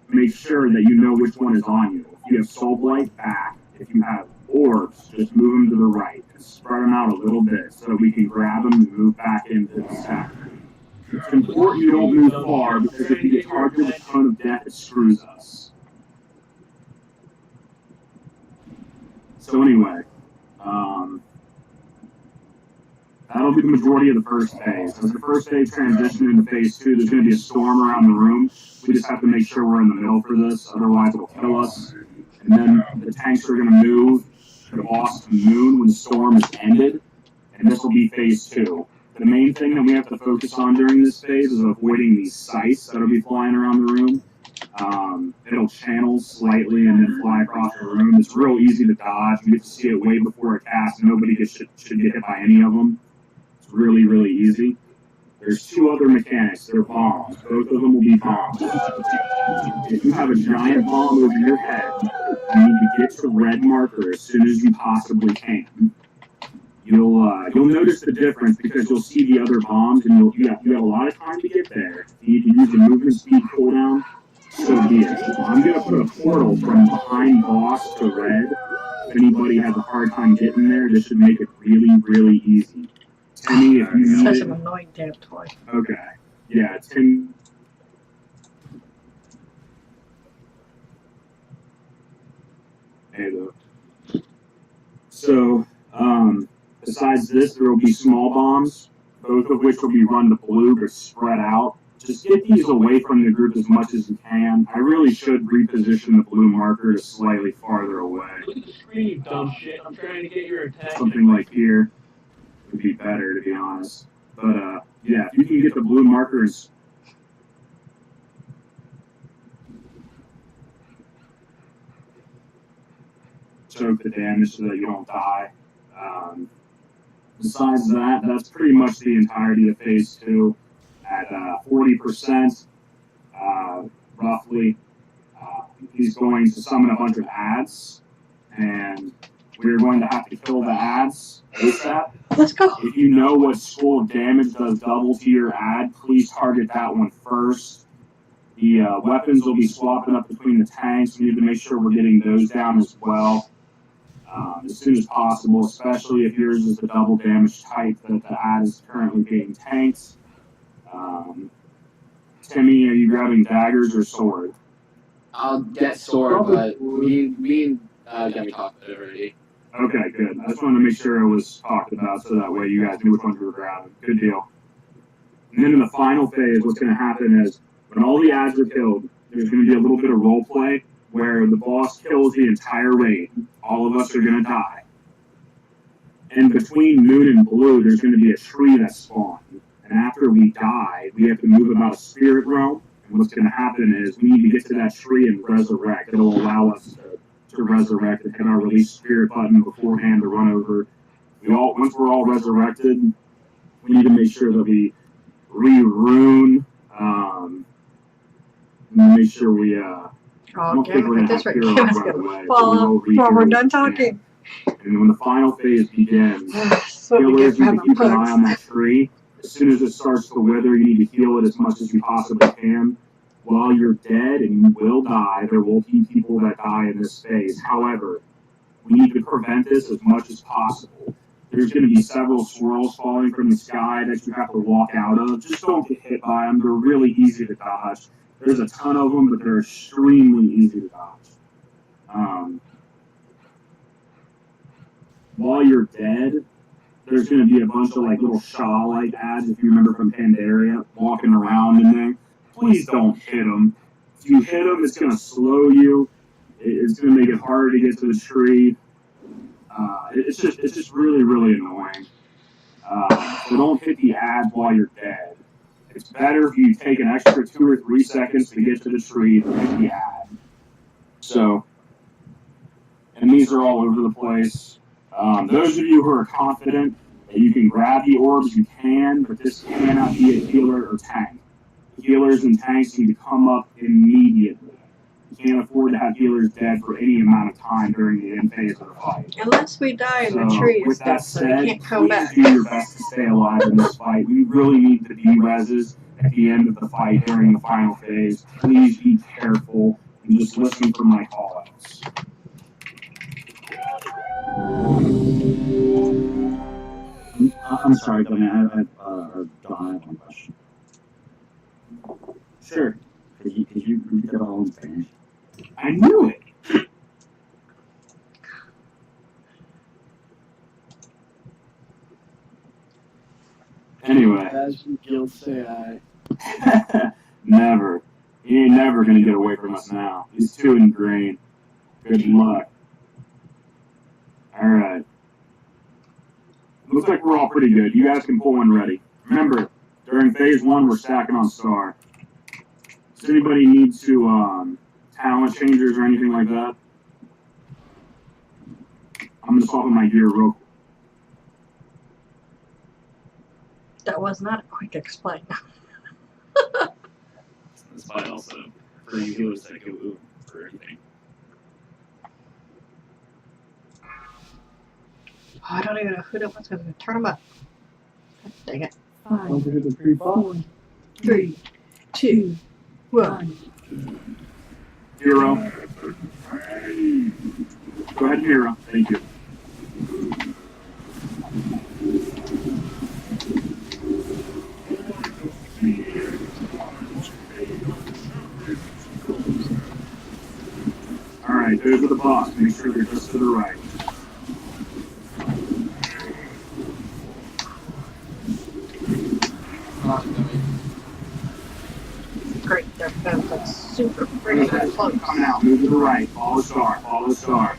make sure that you know which one is on you. If you have Soul Blight, back. If you have orbs, just move them to the right and spread them out a little bit so that we can grab them and move back into the stack. It's important you don't move far because if you get targeted with Cone of Death, it screws us. So anyway, that'll be the majority of the first phase. As the first phase transitions into phase 2, there's going to be a storm around the room. We just have to make sure we're in the middle for this, otherwise it'll kill us. And then the tanks are going to move the boss to the moon when the storm is ended, and this will be phase 2. The main thing that we have to focus on during this phase is avoiding these scythes that'll be flying around the room. It'll channel slightly and then fly across the room. It's real easy to dodge. You get to see it way before it casts. Nobody should get hit by any of them. It's really, really easy. There's 2 other mechanics. They're bombs. Both of them will be bombs. If you have a giant bomb over your head, you need to get to red marker as soon as you possibly can. You'll notice the difference because you'll see the other bombs and you have a lot of time to get there. You need to use the movement speed cooldown. So be it. I'm going to put a portal from behind boss to red. If anybody has a hard time getting there, this should make it really, really easy. Timmy, if you need Such it. an annoying damn toy. Okay. Yeah, Timmy. Hey, though. So, besides this, there will be small bombs, both of which will be run to blue but spread out. Just get these away from the group as much as you can. I really should reposition the blue marker to slightly farther away. Scream, dumb shit. I'm trying to get your attention. Something like here would be better, to be honest. But, yeah, if you can get the blue marker and choke the damage so that you don't die. Besides that, that's pretty much the entirety of phase 2 at 40%, roughly. He's going to summon a bunch of ads, and we're going to have to kill the ads ASAP. Let's go. If you know what school of damage does double to your ad, please target that one first. The weapons will be swapping up between the tanks. We need to make sure we're getting those down as well. As soon as possible, especially if yours is the double damage type that the ad is currently being tanked. Timmy, are you grabbing daggers or sword? I'll get sword, but me and Demi talked about it already. Okay, good. I just wanted to make sure it was talked about so that way you guys knew which ones you were grabbing. Good deal. And then in the final phase, what's going to happen is when all the ads are killed, there's going to be a little bit of role play where the boss kills the entire raid. All of us are going to die. And between moon and blue, there's going to be a tree that spawned. And after we die, we have to move about a spirit realm. And what's going to happen is we need to get to that tree and resurrect. It'll allow us to resurrect and hit our release spirit button beforehand to run over. Once we're all resurrected, we need to make sure that we re-rune. Make sure we. Oh, damn it, this right here is going to fall off before we're done talking. And when the final phase begins, So we healers get need to keep an eye on that tree. As soon as it starts to wither, you need to heal it as much as you possibly can. While you're dead and you will die, there will be people that die in this phase. However, we need to prevent this as much as possible. There's going to be several swirls falling from the sky that you have to walk out of. Just don't get hit by them. They're really easy to dodge. There's a ton of them, but they're extremely easy to dodge. While you're dead, there's going to be a bunch of like little Shaw-like ads, if you remember from Pandaria, walking around in there. Please don't hit them. If you hit them, it's going to slow you. It's going to make it harder to get to the tree. It's just really, really annoying. So don't hit the ads while you're dead. It's better if you take an extra 2 or 3 seconds to get to the tree than hit the ad. So, and these are all over the place. Those of you who are confident that you can grab the orbs, you can, but this cannot be a healer or tank. Healers and tanks need to come up immediately. You can't afford to have healers dead for any amount of time during the end phase of the fight. Unless we die in the tree and with that stuff, so we said, can't come please back. do your best to stay alive in this fight. We really need the B-reses at the end of the fight during the final phase. Please be careful and just listen for my call-outs. I'm sorry, Tony. I don't have one question. Sure. Could you read it all in Spanish? I knew it. Anyway. As you guilt say I. Never. He ain't never gonna get away from us now. He's too ingrained. Good luck. Alright. Looks like we're all pretty good. You guys can pull one ready. Remember, during phase 1, we're stacking on star. Does anybody need to, talent changers or anything like that? I'm gonna swap in my gear real quick. That was not a quick explain. That's why also for you healers that go ooh for everything. Oh, I don't even know who that was going to turn them up. Dang it. 5, 4, 3, 2, 1. Hero. Go ahead, Hero. Thank you. Alright, those are the boss. Make sure they're just to the right. Great, that's super freaking close. Coming out, move to the right. Follow star, follow star.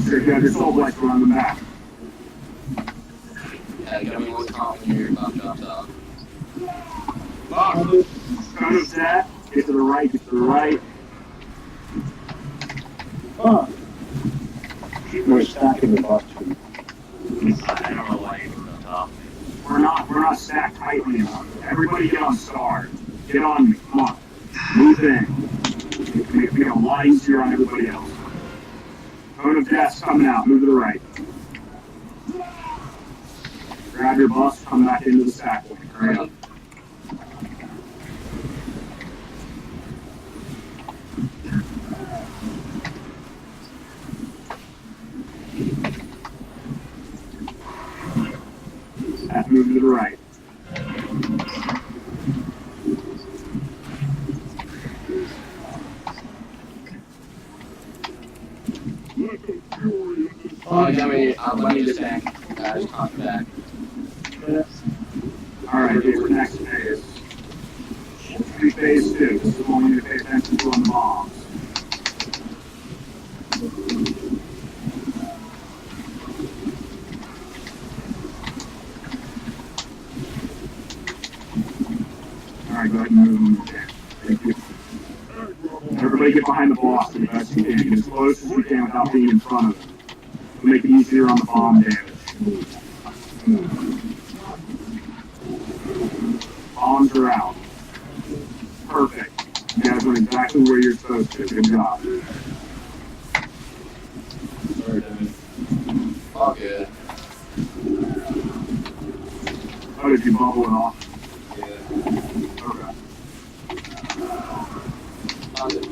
Sure, you have your soul blaster on the back. Yeah, you gotta be more confident when your top drops off. Box. Kind of that. Get to the right, get to the right. We're stacking the box. I don't know why you're on top. We're not stacked tightly enough. Everybody get on star. Get on me. Come on. Move in. Make it a lot easier on everybody else. Cone of Death's coming out. Move to the right. Grab your bus. Come back into the stack point. Hurry up. Have to move to the right. Let me just back. Just talk back. Alright, okay, we're next phase. Phase 2. This is the one we need to pay attention to on the bombs. Alright, go ahead and move them. Thank you. Everybody get behind the boss as best you can. Get as close as you can without being in front of them. It'll make it easier on the bomb damage. Bombs are out. Perfect. You guys went exactly where you're supposed to. Good job. Sorry, Devin. All good. Oh, did you bubble it off? Yeah. Okay.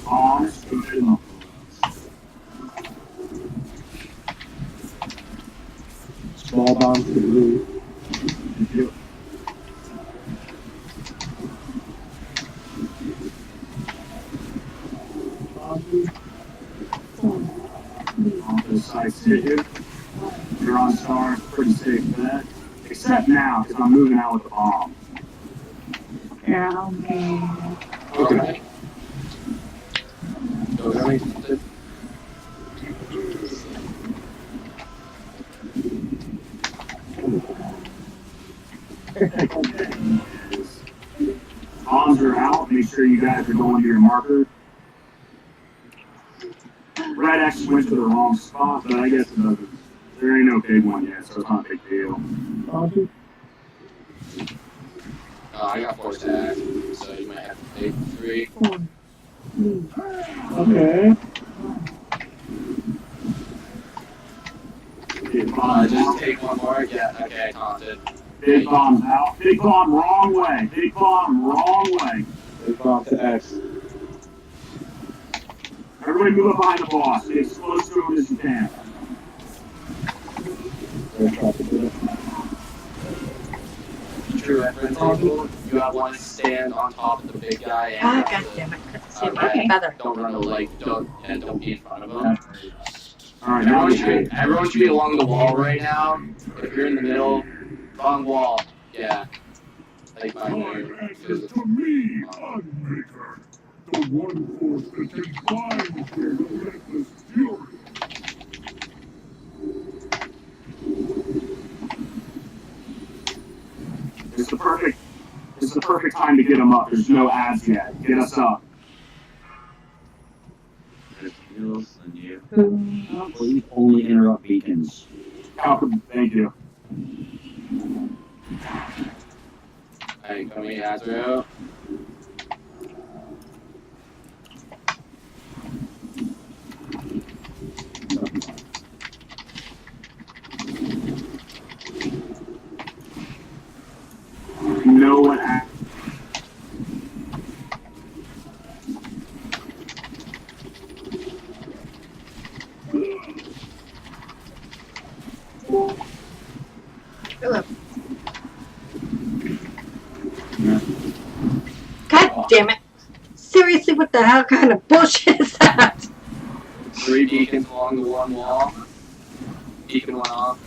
Bombs. Small bombs to blue. Thank you. On this side, sit here. You're on star, pretty safe bet. Except now, because I'm moving out with the bomb. Yeah, okay. Okay. So, Bombs are out. Make sure you guys are going to your marker. Red X went to the wrong spot, but I guess it doesn't. There ain't no big one yet, so it's not a big deal. I got 4 stacks, so you might have to take 3. Okay. Just take 1 more. Yeah, okay, I taunted. Big bomb's out. Big bomb wrong way. Big bomb wrong way. Big bomb to X. Everybody move up behind the boss. Get as close to him as you can. True reference table. You have one stand on top of the big guy and Ah, God damn it. See my feather. don't run the don't be in front of him. Alright, Everyone should be along the wall right now. If you're in the middle, wrong wall. Yeah. Like my Join access to me, Unmaker, the one force that can bind your relentless fury. It's the perfect time to get them up. There's no ads yet. Get us up. Please only interrupt beacons. Thank you. Hey, coming ads out. You know what happened? Hello. God damn it. Seriously, what the hell kind of bullshit is that? 3 beacons along the one wall. Beacon went off.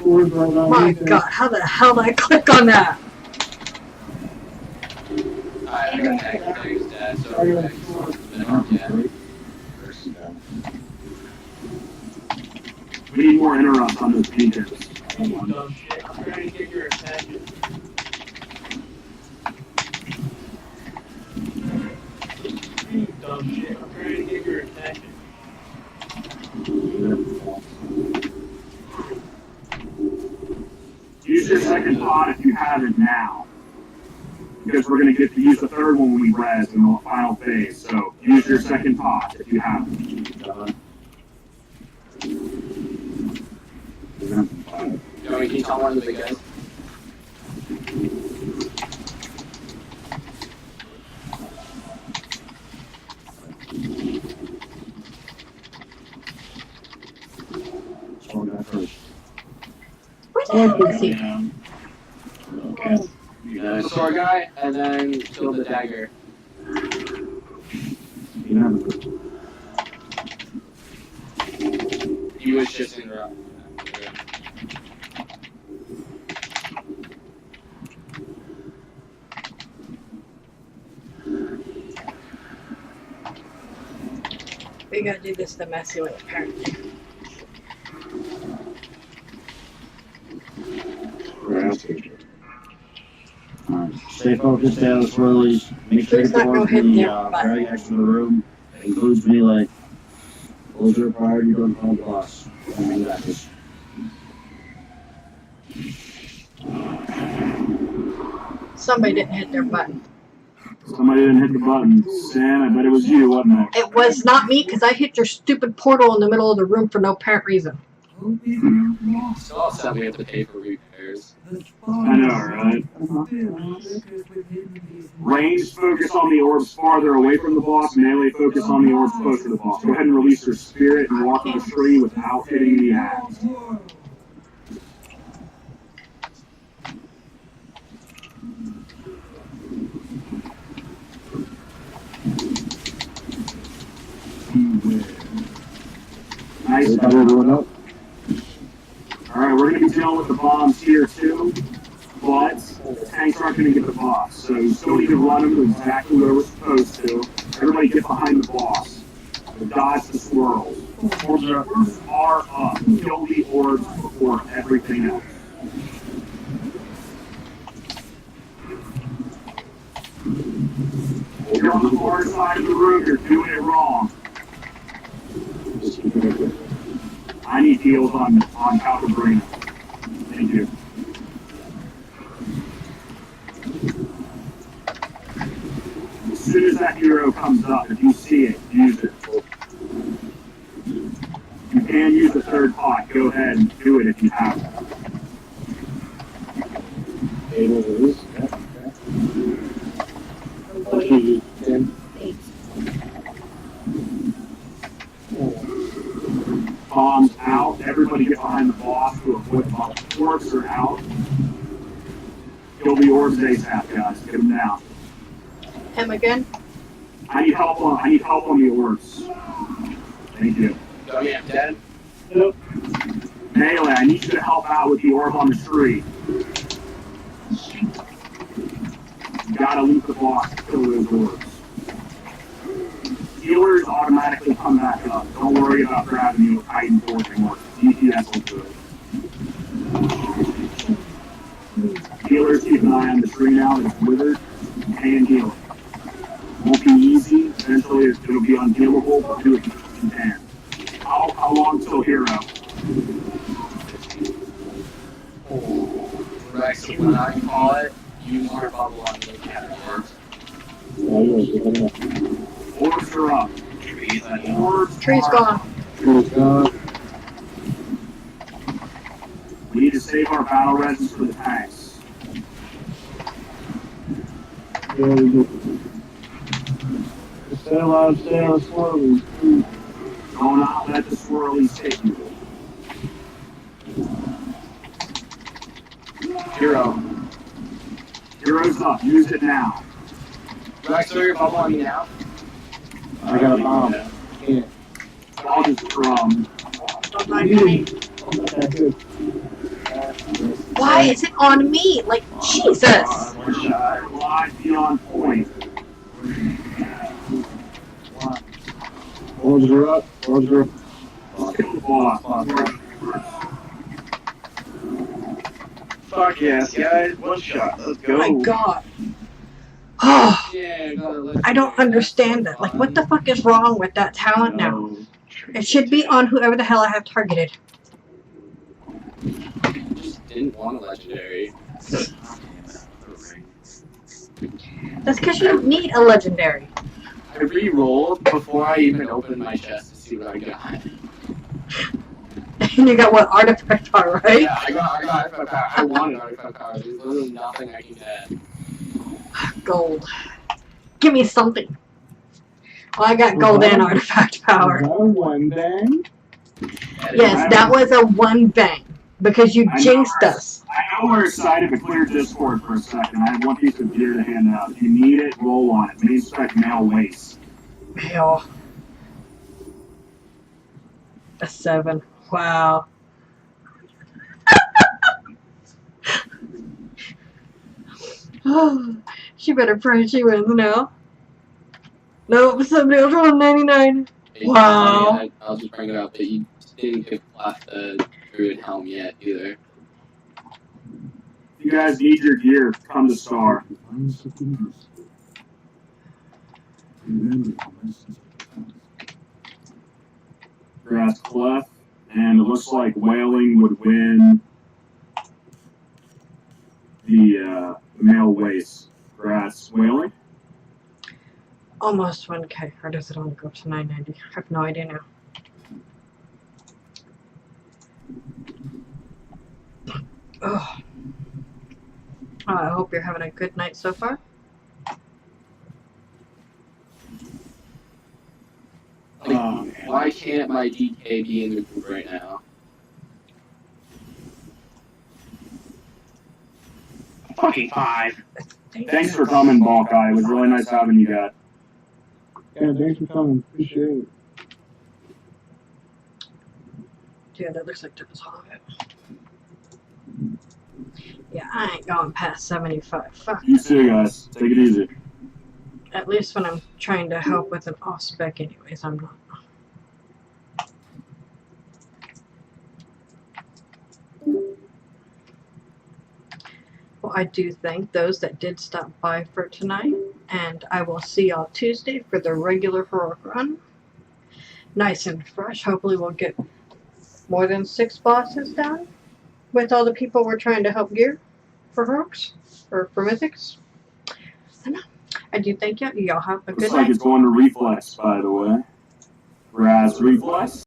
My God, how the hell did I click on that? I got tagged things dead, so yeah. We need more interrupts on those beacons. Dumb shit. I'm trying to get your attention. You dumb shit. I'm trying to get your attention. Use your second pot if you have it now. Because we're going to get to use the third one when we res in the final phase. So use your second pot if you have it. Can you tell one of the big guys? Where the hell is he? Okay. The sword guy, and then kill the dagger. He was just in row. We gotta do this the messy way, apparently. Stay focused, stay out of swirlies. Make sure Please the not go doors hit in the their butt. very edge of the room. It includes melee. Those are required, you don't call boss. Somebody didn't hit their button. Somebody didn't hit the button. Sam, I bet it was you, wasn't it? It was not me because I hit your stupid portal in the middle of the room for no apparent reason. Still upset we have to pay for repairs. I know, right? Range, focus on the orbs farther away from the boss. Melee, focus on the orbs closer to the boss. Go ahead and release your spirit and walk the tree without hitting the axe. Nice. Alright, we're going to be dealing with the bombs here too, but the tanks aren't going to get the boss, so you still need to run them to exactly where we're supposed to. Everybody get behind the boss. Dodge the swirls. Orbs are up. Kill the orbs before everything else. If you're on the far side of the room, you're doing it wrong. I need heals on Calcabrina. Thank you. As soon as that hero comes up, if you see it, use it. You can use the third pot. Go ahead and do it if you have bombs out. Everybody get behind the boss to avoid bombs. Orbs are out. Kill the orbs ASAP, guys. Get them down. Him again? I need help on the orbs. Thank you. Do I am dead? Nope. Melee, I need you to help out with the orb on the tree. You gotta loot the boss to kill those orbs. Healers automatically come back up. Don't worry about grabbing you with Titan forcing orbs. DPS will do it. Healers, keep an eye on the tree now. It's withered and heal. Won't be easy. Eventually, it'll be unhealable, but do it if you can. How long till hero? Right, so when I call it, use your bubble on the cat orbs. Orbs are up. Orbs Tree's are gone. up. We need to save our battle resins for the tanks. Stay alive, stay on slowly. Do not let the swirlies hit you. Hero. Hero's up. Use it now. Do I throw your bubble on me now? I got a bomb. Yeah. I'll just Why is it on me? Like, Jesus! One shot. Live beyond point. Orbs are up. Orbs are up. Kill the boss. Fuck yes, guys. One shot. Let's go. My God. Oh, Yeah, I don't understand it. Like, what the fuck is wrong with that talent now? It should be on whoever the hell I have targeted. just didn't want a legendary. That's because you don't need a legendary. I re-rolled before I even opened my chest to see what I got. And you got what, artifact power, right? Yeah, I got artifact power. I wanted artifact power. There's literally nothing I can get. Gold. Give me something. Well, I got gold and artifact power. One bang. Yes, that was a one bang. Because you jinxed us. I know we're excited to clear Discord for a second. I have one piece of gear to hand out. If you need it, roll on it. Main spec male waist. Hell. A 7. Wow. She better pray she wins now. Nope, somebody else rolled 99. Wow. I'll just bring it up that you didn't pick the druid helm yet either. If you guys need your gear, come to Star. Grass Clef, and it looks like Wailing would win the Male waist. Grass whaling. Almost 1K. Or does it only go up to 990? I have no idea now. Oh. I hope you're having a good night so far. Why can't my DK be in the group right now? Fucking 5. Thanks for coming, Ball Guy. It was really nice having you guys. Yeah, thanks for coming. Appreciate it. Yeah, that looks like that was all of it. Yeah, I ain't going past 75. Fuck. You too, guys. Take it easy. At least when I'm trying to help with an off spec anyways, I'm not. Well, I do thank those that did stop by for tonight, and I will see y'all Tuesday for the regular heroic run. Nice and fresh. Hopefully we'll get more than 6 bosses done with all the people we're trying to help gear for heroics or for mythics. I do thank y'all. Y'all have a good Looks night. like it's going to Reflex, by the way. Raz Reflex.